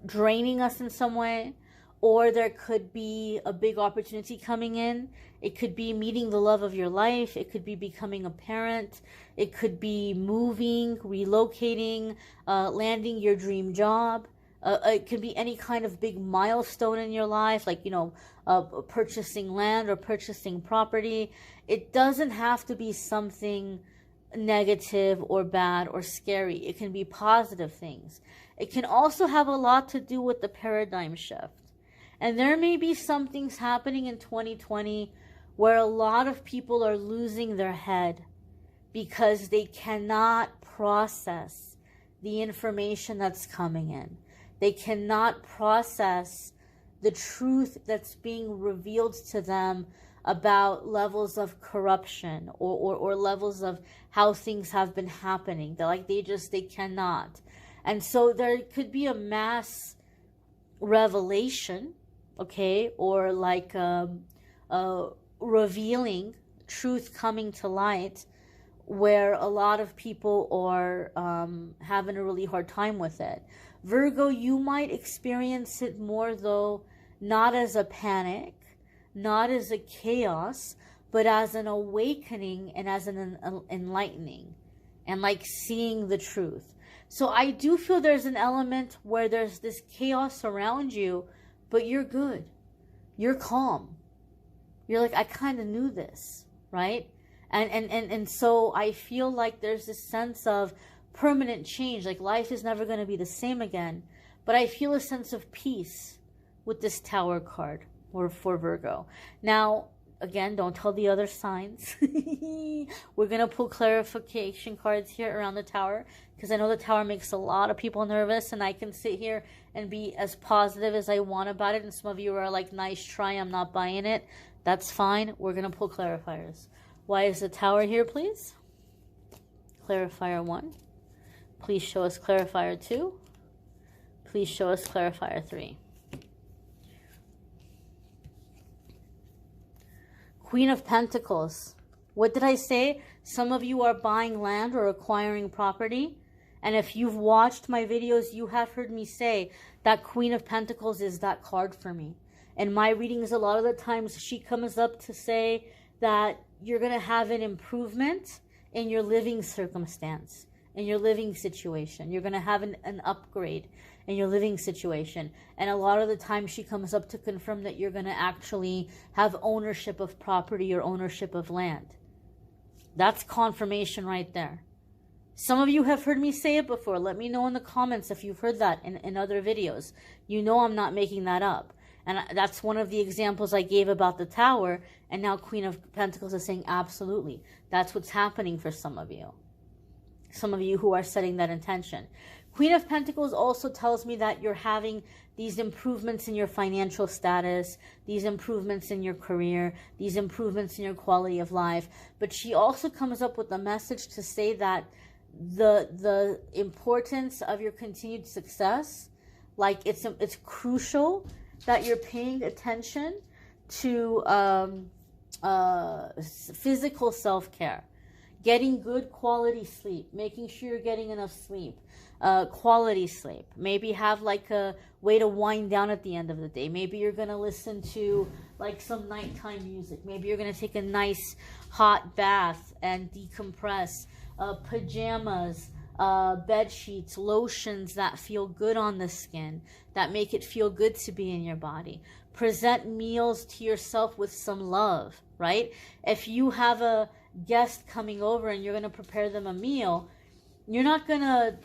draining us in some way. Or there could be a big opportunity coming in. It could be meeting the love of your life. It could be becoming a parent. It could be moving, relocating, landing your dream job. It could be any kind of big milestone in your life, like, purchasing land or purchasing property. It doesn't have to be something negative or bad or scary. It can be positive things. It can also have a lot to do with the paradigm shift. And there may be some things happening in 2020 where a lot of people are losing their head because they cannot process the information that's coming in. They cannot process the truth that's being revealed to them about levels of corruption or levels of how things have been happening. They cannot. And so there could be a mass revelation, okay, or like revealing truth coming to light, where a lot of people are having a really hard time with it. Virgo, you might experience it more though, not as a panic, not as a chaos, but as an awakening and as an enlightening, and like seeing the truth. So I do feel there's an element where there's this chaos around you, but you're good. You're calm. You're like, I kind of knew this, right? And so I feel like there's this sense of permanent change, like life is never going to be the same again. But I feel a sense of peace with this Tower card for Virgo. Now, again, don't tell the other signs. We're going to pull clarification cards here around the Tower, because I know the Tower makes a lot of people nervous, and I can sit here and be as positive as I want about it, and some of you are like, nice try, I'm not buying it. That's fine. We're going to pull clarifiers. Why is the Tower here, please? Clarifier 1. Please show us clarifier 2. Please show us clarifier 3. Queen of Pentacles. What did I say? Some of you are buying land or acquiring property. And if you've watched my videos, you have heard me say that Queen of Pentacles is that card for me. In my readings, a lot of the times she comes up to say that you're going to have an improvement in your living circumstance, in your living situation. You're going to have an upgrade in your living situation. And a lot of the time she comes up to confirm that you're going to actually have ownership of property or ownership of land. That's confirmation right there. Some of you have heard me say it before. Let me know in the comments if you've heard that in other videos. You know I'm not making that up. And that's one of the examples I gave about the Tower. And now Queen of Pentacles is saying absolutely. That's what's happening for some of you. Some of you who are setting that intention. Queen of Pentacles also tells me that you're having these improvements in your financial status, these improvements in your career, these improvements in your quality of life. But she also comes up with a message to say that the importance of your continued success, like it's crucial that you're paying attention to physical self-care, getting good quality sleep, making sure you're getting enough sleep, quality sleep. Maybe have like a way to wind down at the end of the day. Maybe you're going to listen to like some nighttime music. Maybe you're going to take a nice hot bath and decompress. Pajamas, bed sheets, lotions that feel good on the skin, that make it feel good to be in your body. Present meals to yourself with some love, right? If you have a guest coming over and you're going to prepare them a meal, you're not going to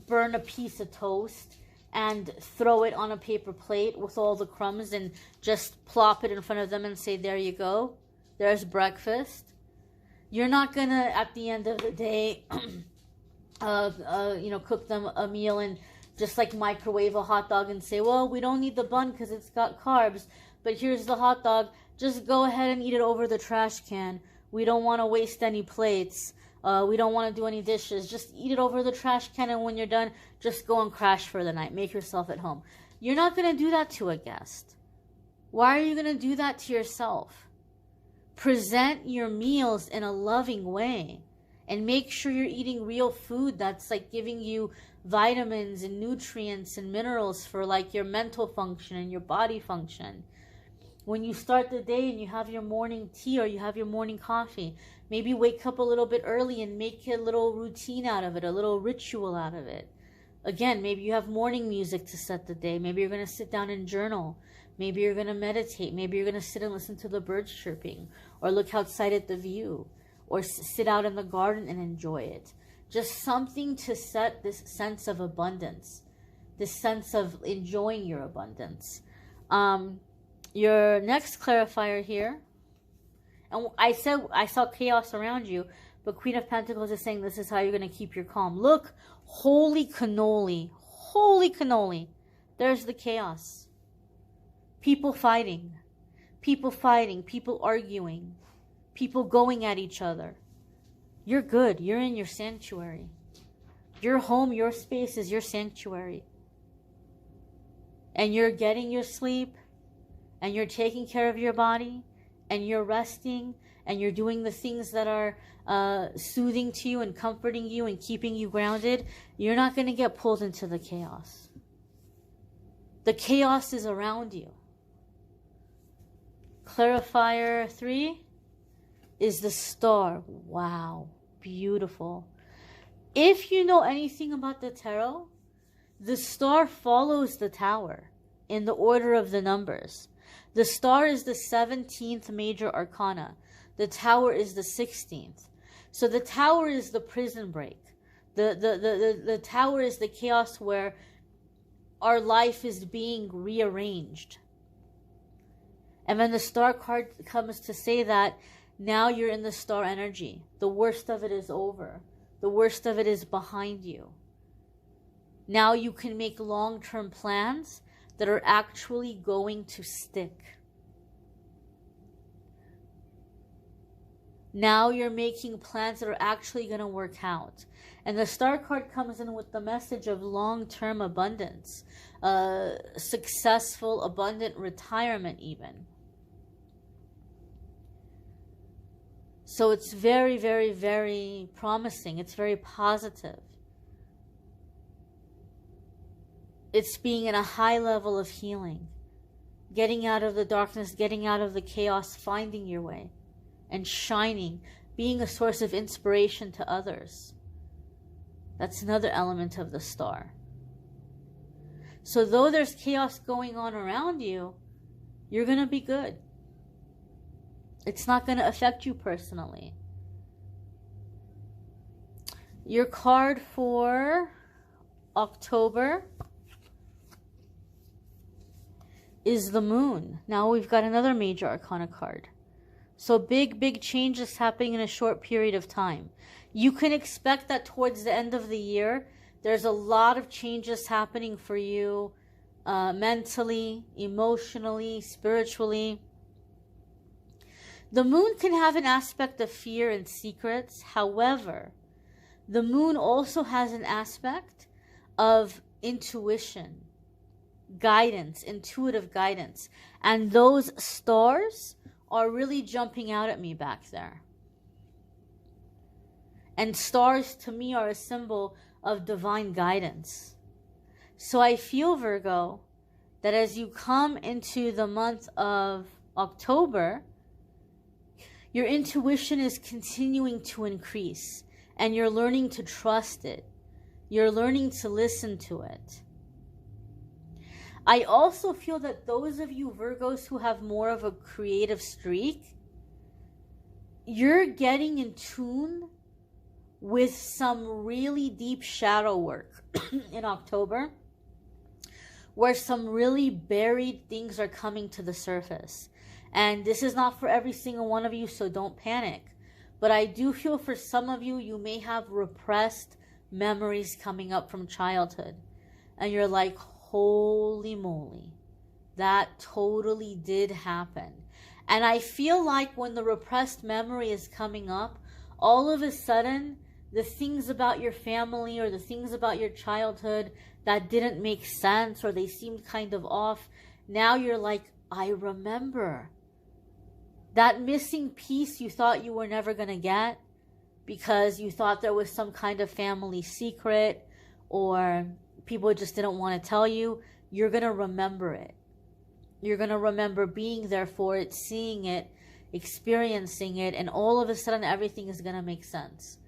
burn a piece of toast and throw it on a paper plate with all the crumbs and just plop it in front of them and say, there you go, there's breakfast. You're not going to, at the end of the day, cook them a meal and just like microwave a hot dog and say, well, we don't need the bun because it's got carbs, but here's the hot dog. Just go ahead and eat it over the trash can. We don't want to waste any plates. We don't want to do any dishes. Just eat it over the trash can, and when you're done, just go and crash for the night. Make yourself at home. You're not going to do that to a guest. Why are you going to do that to yourself? Present your meals in a loving way, and make sure you're eating real food that's like giving you vitamins and nutrients and minerals for like your mental function and your body function. When you start the day and you have your morning tea or you have your morning coffee, maybe wake up a little bit early and make a little routine out of it, a little ritual out of it. Again, maybe you have morning music to set the day. Maybe you're going to sit down and journal. Maybe you're going to meditate. Maybe you're going to sit and listen to the birds chirping, or look outside at the view, or sit out in the garden and enjoy it. Just something to set this sense of abundance, this sense of enjoying your abundance. Your next clarifier here, and I said I saw chaos around you, but Queen of Pentacles is saying this is how you're going to keep your calm. Look, holy cannoli, there's the chaos. People fighting, people arguing, people going at each other. You're good. You're in your sanctuary. Your home, your space is your sanctuary. And you're getting your sleep, and you're taking care of your body, and you're resting, and you're doing the things that are soothing to you and comforting you and keeping you grounded. You're not going to get pulled into the chaos. The chaos is around you. Clarifier 3 is the star. Wow, beautiful. If you know anything about the tarot, the star follows the tower in the order of the numbers. The star is the 17th major arcana. The tower is the 16th. So the tower is the prison break. The tower is the chaos where our life is being rearranged. And then the star card comes to say that now you're in the star energy. The worst of it is over. The worst of it is behind you. Now you can make long-term plans that are actually going to stick. Now you're making plans that are actually going to work out. And the star card comes in with the message of long-term abundance, successful, abundant retirement even. So it's very, very, very promising. It's very positive. It's being in a high level of healing. Getting out of the darkness, getting out of the chaos, finding your way, and shining, being a source of inspiration to others. That's another element of the star. So though there's chaos going on around you, you're going to be good. It's not going to affect you personally. Your card for October is the Moon. Now we've got another major arcana card. So big changes happening in a short period of time. You can expect that towards the end of the year, there's a lot of changes happening for you mentally, emotionally, spiritually. The Moon can have an aspect of fear and secrets. However, the Moon also has an aspect of intuition, guidance, intuitive guidance. And those stars are really jumping out at me back there. And stars to me are a symbol of divine guidance. So I feel, Virgo, that as you come into the month of October, your intuition is continuing to increase, and you're learning to trust it. You're learning to listen to it. I also feel that those of you Virgos who have more of a creative streak, you're getting in tune with some really deep shadow work in October, where some really buried things are coming to the surface. And this is not for every single one of you, so don't panic. But I do feel for some of you, you may have repressed memories coming up from childhood. and you're like, holy moly, that totally did happen. And I feel like when the repressed memory is coming up, all of a sudden, the things about your family or the things about your childhood that didn't make sense or they seemed kind of off, now you're like, I remember. That missing piece you thought you were never going to get because you thought there was some kind of family secret or people just didn't want to tell you, you're going to remember it. You're going to remember being there for it, seeing it, experiencing it, and all of a sudden everything is going to make sense.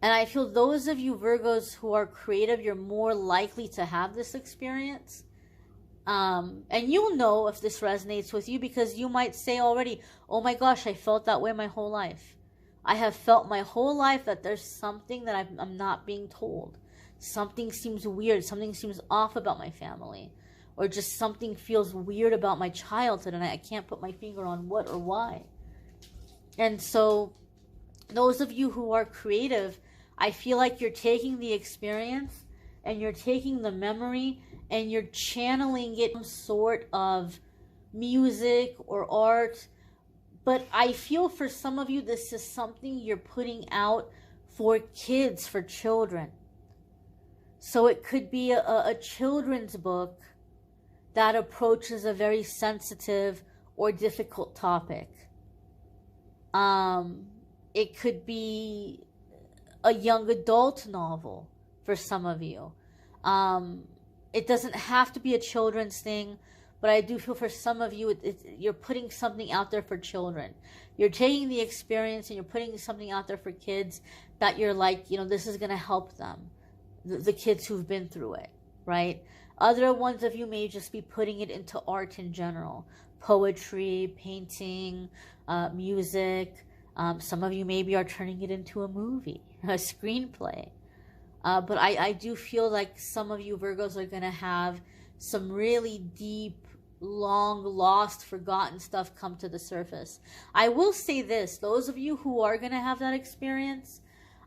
And I feel those of you Virgos who are creative, you're more likely to have this experience. And you'll know if this resonates with you because you might say already, oh my gosh, I felt that way my whole life. I have felt my whole life that there's something that I'm not being told. Something seems weird. Something seems off about my family. Or just something feels weird about my childhood and I can't put my finger on what or why. And so those of you who are creative, I feel like you're taking the experience and you're taking the memory and you're channeling it in some sort of music or art. But I feel for some of you, this is something you're putting out for kids, for children. So it could be a children's book that approaches a very sensitive or difficult topic. It could be a young adult novel for some of you. It doesn't have to be a children's thing, but I do feel for some of you, you're putting something out there for children. You're taking the experience and you're putting something out there for kids that you're like, this is going to help them, the kids who've been through it, right? Other ones of you may just be putting it into art in general. Poetry, painting, music. Some of you maybe are turning it into a movie, a screenplay. But I do feel like some of you Virgos are going to have some really deep, long, lost, forgotten stuff come to the surface. I will say this. Those of you who are going to have that experience,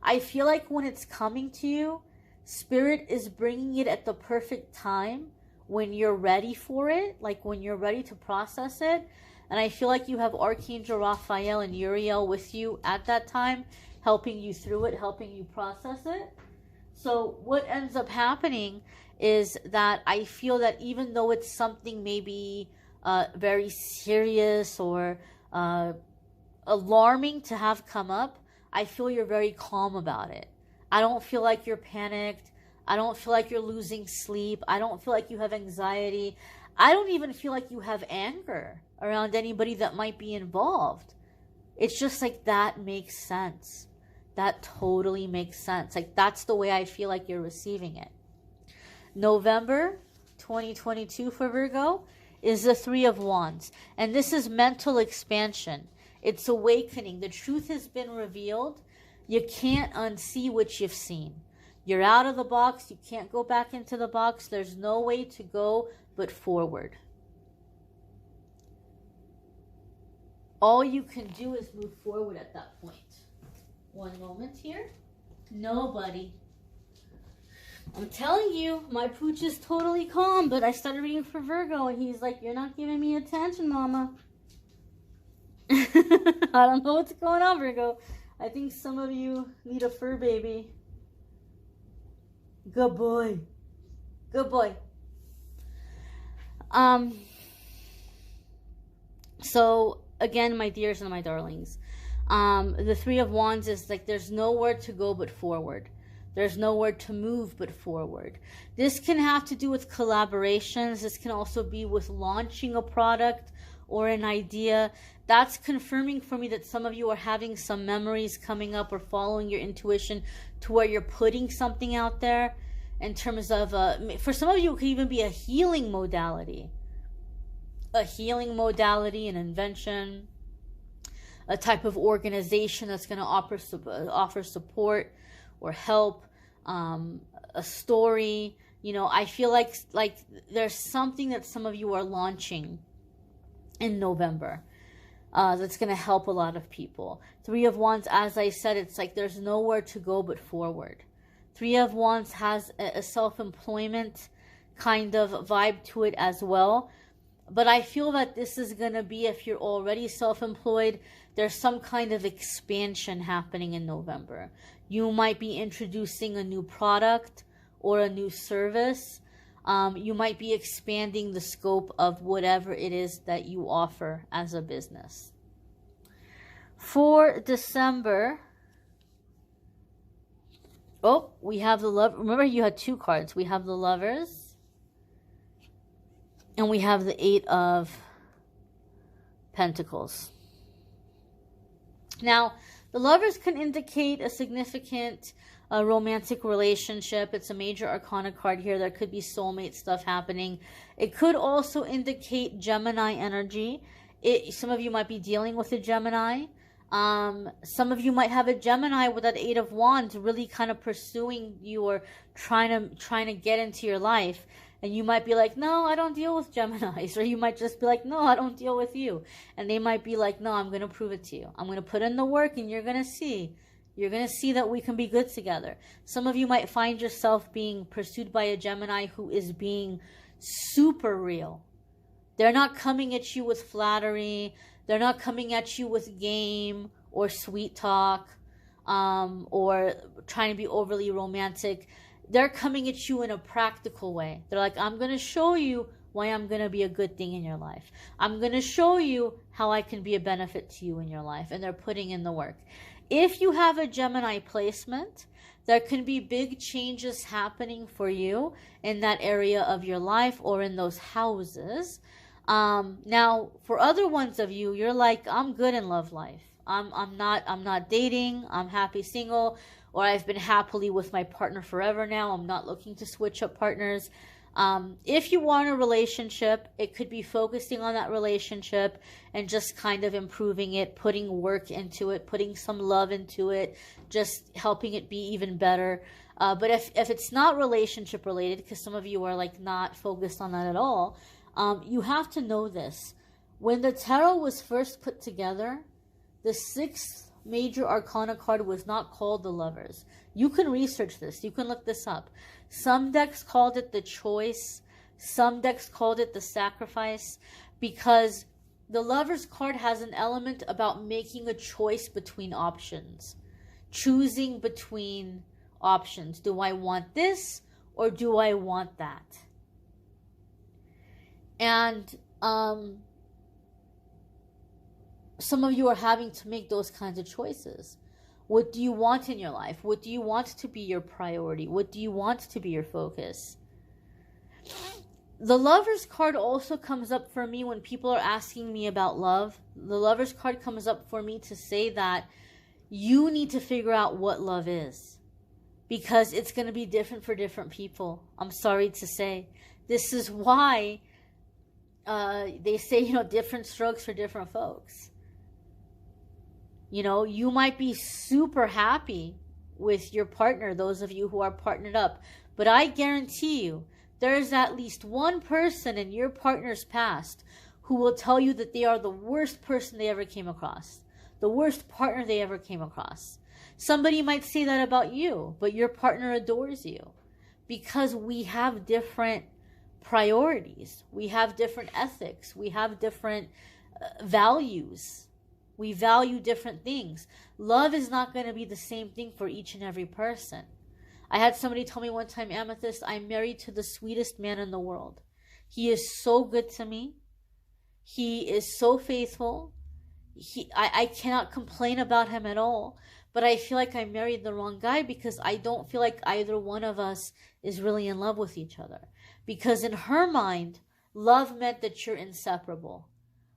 I feel like when it's coming to you, Spirit is bringing it at the perfect time when you're ready for it, like when you're ready to process it. And I feel like you have Archangel Raphael and Uriel with you at that time, helping you through it, helping you process it. So what ends up happening is that I feel that even though it's something maybe very serious or alarming to have come up, I feel you're very calm about it. I don't feel like you're panicked. I don't feel like you're losing sleep. I don't feel like you have anxiety. I don't even feel like you have anger around anybody that might be involved. It's just like that makes sense. That totally makes sense. Like that's the way I feel like you're receiving it. November 2022 for Virgo is the Three of Wands. And this is mental expansion. It's awakening. The truth has been revealed. You can't unsee what you've seen. You're out of the box. You can't go back into the box. There's no way to go but forward. All you can do is move forward at that point. One moment here. Nobody. I'm telling you, my pooch is totally calm, but I started reading for Virgo, and he's like, you're not giving me attention, mama. I don't know what's going on, Virgo. I think some of you need a fur baby. Good boy. Good boy. So, again, my dears and my darlings, the Three of Wands is like there's nowhere to go but forward. There's nowhere to move but forward. This can have to do with collaborations. This can also be with launching a product or an idea. That's confirming for me that some of you are having some memories coming up or following your intuition to where you're putting something out there in terms of, for some of you, it could even be a healing modality. A healing modality, an invention, a type of organization that's going to offer support or help, a story. I feel like there's something that some of you are launching in November that's going to help a lot of people. Three of Wands, as I said, it's like there's nowhere to go but forward. Three of Wands has a self-employment kind of vibe to it as well. But I feel that this is going to be, if you're already self-employed, there's some kind of expansion happening in November. You might be introducing a new product or a new service. You might be expanding the scope of whatever it is that you offer as a business. For December, oh, we have the love. Remember, you had two cards. We have the Lovers, and we have the Eight of Pentacles. Now, the Lovers can indicate a significant romantic relationship. It's a major arcana card here. There could be soulmate stuff happening. It could also indicate Gemini energy. Some of you might be dealing with a Gemini. Some of you might have a Gemini with that Eight of Wands really kind of pursuing you or trying to get into your life. And you might be like, no, I don't deal with Geminis. Or you might just be like, no, I don't deal with you. And they might be like, no, I'm going to prove it to you. I'm going to put in the work and you're going to see. You're going to see that we can be good together. Some of you might find yourself being pursued by a Gemini who is being super real. They're not coming at you with flattery. They're not coming at you with game or sweet talk or trying to be overly romantic. They're coming at you in a practical way. They're like, I'm going to show you why I'm going to be a good thing in your life. I'm going to show you how I can be a benefit to you in your life. And they're putting in the work. If you have a Gemini placement, there can be big changes happening for you in that area of your life or in those houses. Now, for other ones of you, you're like, I'm good in love life. I'm not dating. I'm happy single. Or I've been happily with my partner forever now. I'm not looking to switch up partners. If you want a relationship, it could be focusing on that relationship and just kind of improving it, putting work into it, putting some love into it, just helping it be even better. But if it's not relationship related, because some of you are like not focused on that at all, you have to know this. When the tarot was first put together, the sixth major arcana card was not called the Lovers. You can research this. You can look this up. Some decks called it the Choice. Some decks called it the Sacrifice, because the Lovers card has an element about making a choice between options. Choosing between options. Do I want this or do I want that? And some of you are having to make those kinds of choices. What do you want in your life? What do you want to be your priority? What do you want to be your focus? The Lovers card also comes up for me when people are asking me about love. The Lovers card comes up for me to say that you need to figure out what love is, because it's going to be different for different people. I'm sorry to say. This is why they say, different strokes for different folks. You might be super happy with your partner, those of you who are partnered up. But I guarantee you, there's at least one person in your partner's past who will tell you that they are the worst person they ever came across. The worst partner they ever came across. Somebody might say that about you, but your partner adores you. Because we have different priorities. We have different ethics. We have different values. We value different things. Love is not going to be the same thing for each and every person. I had somebody tell me one time, Amethyst, I'm married to the sweetest man in the world. He is so good to me. He is so faithful. I cannot complain about him at all. But I feel like I married the wrong guy because I don't feel like either one of us is really in love with each other. Because in her mind, love meant that you're inseparable.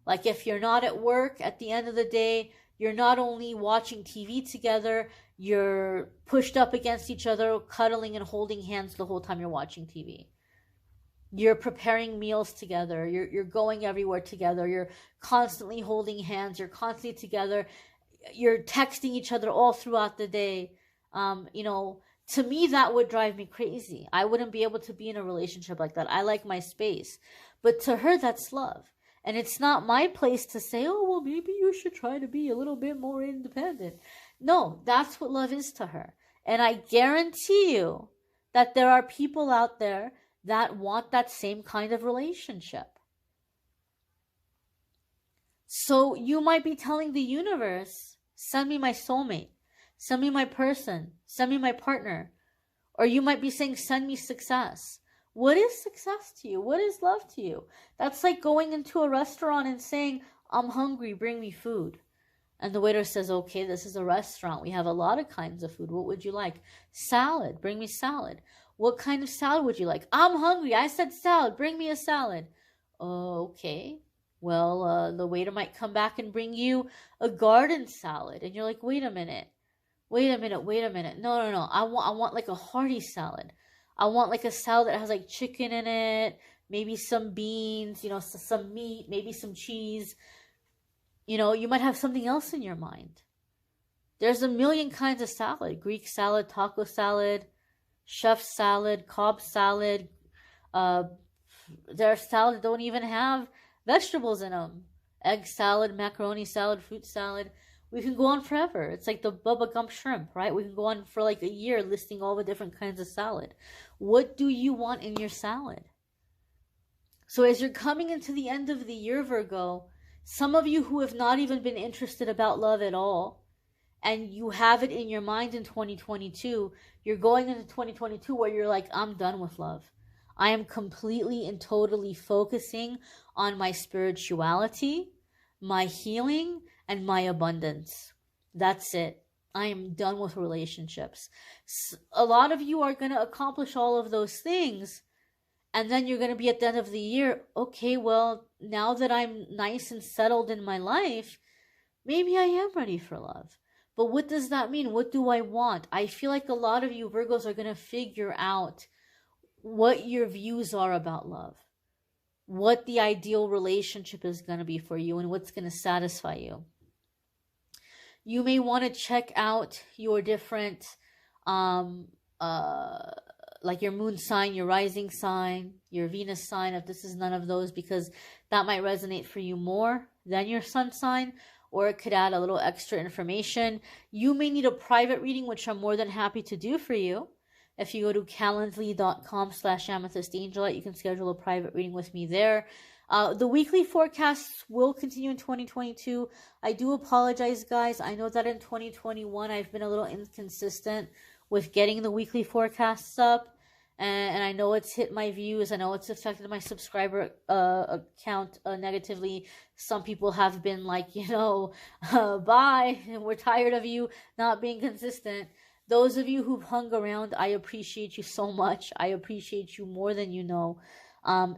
Like if you're not at work, at the end of the day, you're not only watching TV together, you're pushed up against each other, cuddling and holding hands the whole time you're watching TV. You're preparing meals together. You're going everywhere together. You're constantly holding hands. You're constantly together. You're texting each other all throughout the day. To me, that would drive me crazy. I wouldn't be able to be in a relationship like that. I like my space. But to her, that's love. And it's not my place to say, oh, well, maybe you should try to be a little bit more independent. No, that's what love is to her. And I guarantee you that there are people out there that want that same kind of relationship. So you might be telling the universe, send me my soulmate, send me my person, send me my partner. Or you might be saying, send me success. What is success to you? What is love to you? That's like going into a restaurant and saying, I'm hungry, bring me food. And the waiter says, okay, this is a restaurant. We have a lot of kinds of food. What would you like? Salad. Bring me salad. What kind of salad would you like? I'm hungry. I said salad. Bring me a salad. Okay. Well, the waiter might come back and bring you a garden salad. And you're like, wait a minute. No. I want like a hearty salad. I want like a salad that has like chicken in it, maybe some beans, some meat, maybe some cheese. You might have something else in your mind. There's a million kinds of salad. Greek salad, taco salad, chef salad, Cobb salad. There are salads that don't even have vegetables in them. Egg salad, macaroni salad, fruit salad. We can go on forever. It's like the Bubba Gump shrimp, right? We can go on for like a year listing all the different kinds of salad. What do you want in your salad? So as you're coming into the end of the year, Virgo, some of you who have not even been interested about love at all, and you have it in your mind in 2022, you're going into 2022 where you're like, I'm done with love. I am completely and totally focusing on my spirituality, my healing, and my abundance. That's it. I am done with relationships. A lot of you are going to accomplish all of those things, and then you're going to be at the end of the year, okay, well, now that I'm nice and settled in my life, maybe I am ready for love. But what does that mean? What do I want? I feel like a lot of you Virgos are going to figure out what your views are about love, what the ideal relationship is going to be for you, and what's going to satisfy you. You may want to check out your different like your moon sign, your rising sign, your Venus sign, if this is none of those, because that might resonate for you more than your sun sign, or it could add a little extra information. You may need a private reading, which I'm more than happy to do for you. If you go to calendly.com/amethystangelite, you can schedule a private reading with me there. The weekly forecasts will continue in 2022. I do apologize, guys. I know that in 2021, I've been a little inconsistent with getting the weekly forecasts up. And I know it's hit my views. I know it's affected my subscriber account negatively. Some people have been like, bye. We're tired of you not being consistent. Those of you who've hung around, I appreciate you so much. I appreciate you more than you know.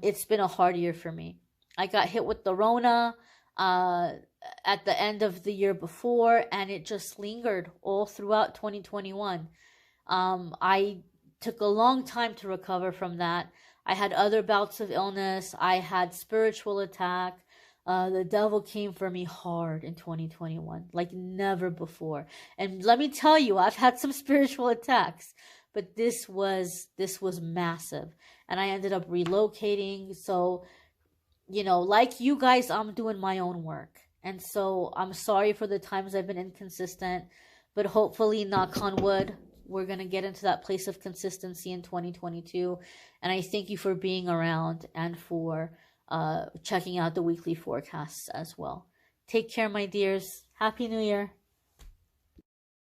It's been a hard year for me. I got hit with the Rona at the end of the year before, and it just lingered all throughout 2021. I took a long time to recover from that. I had other bouts of illness. I had spiritual attack. The devil came for me hard in 2021, like never before. And let me tell you, I've had some spiritual attacks, but this was massive. And I ended up relocating. So, like you guys, I'm doing my own work. And so I'm sorry for the times I've been inconsistent, but hopefully, knock on wood, we're going to get into that place of consistency in 2022. And I thank you for being around and for checking out the weekly forecasts as well. Take care, my dears. Happy New Year.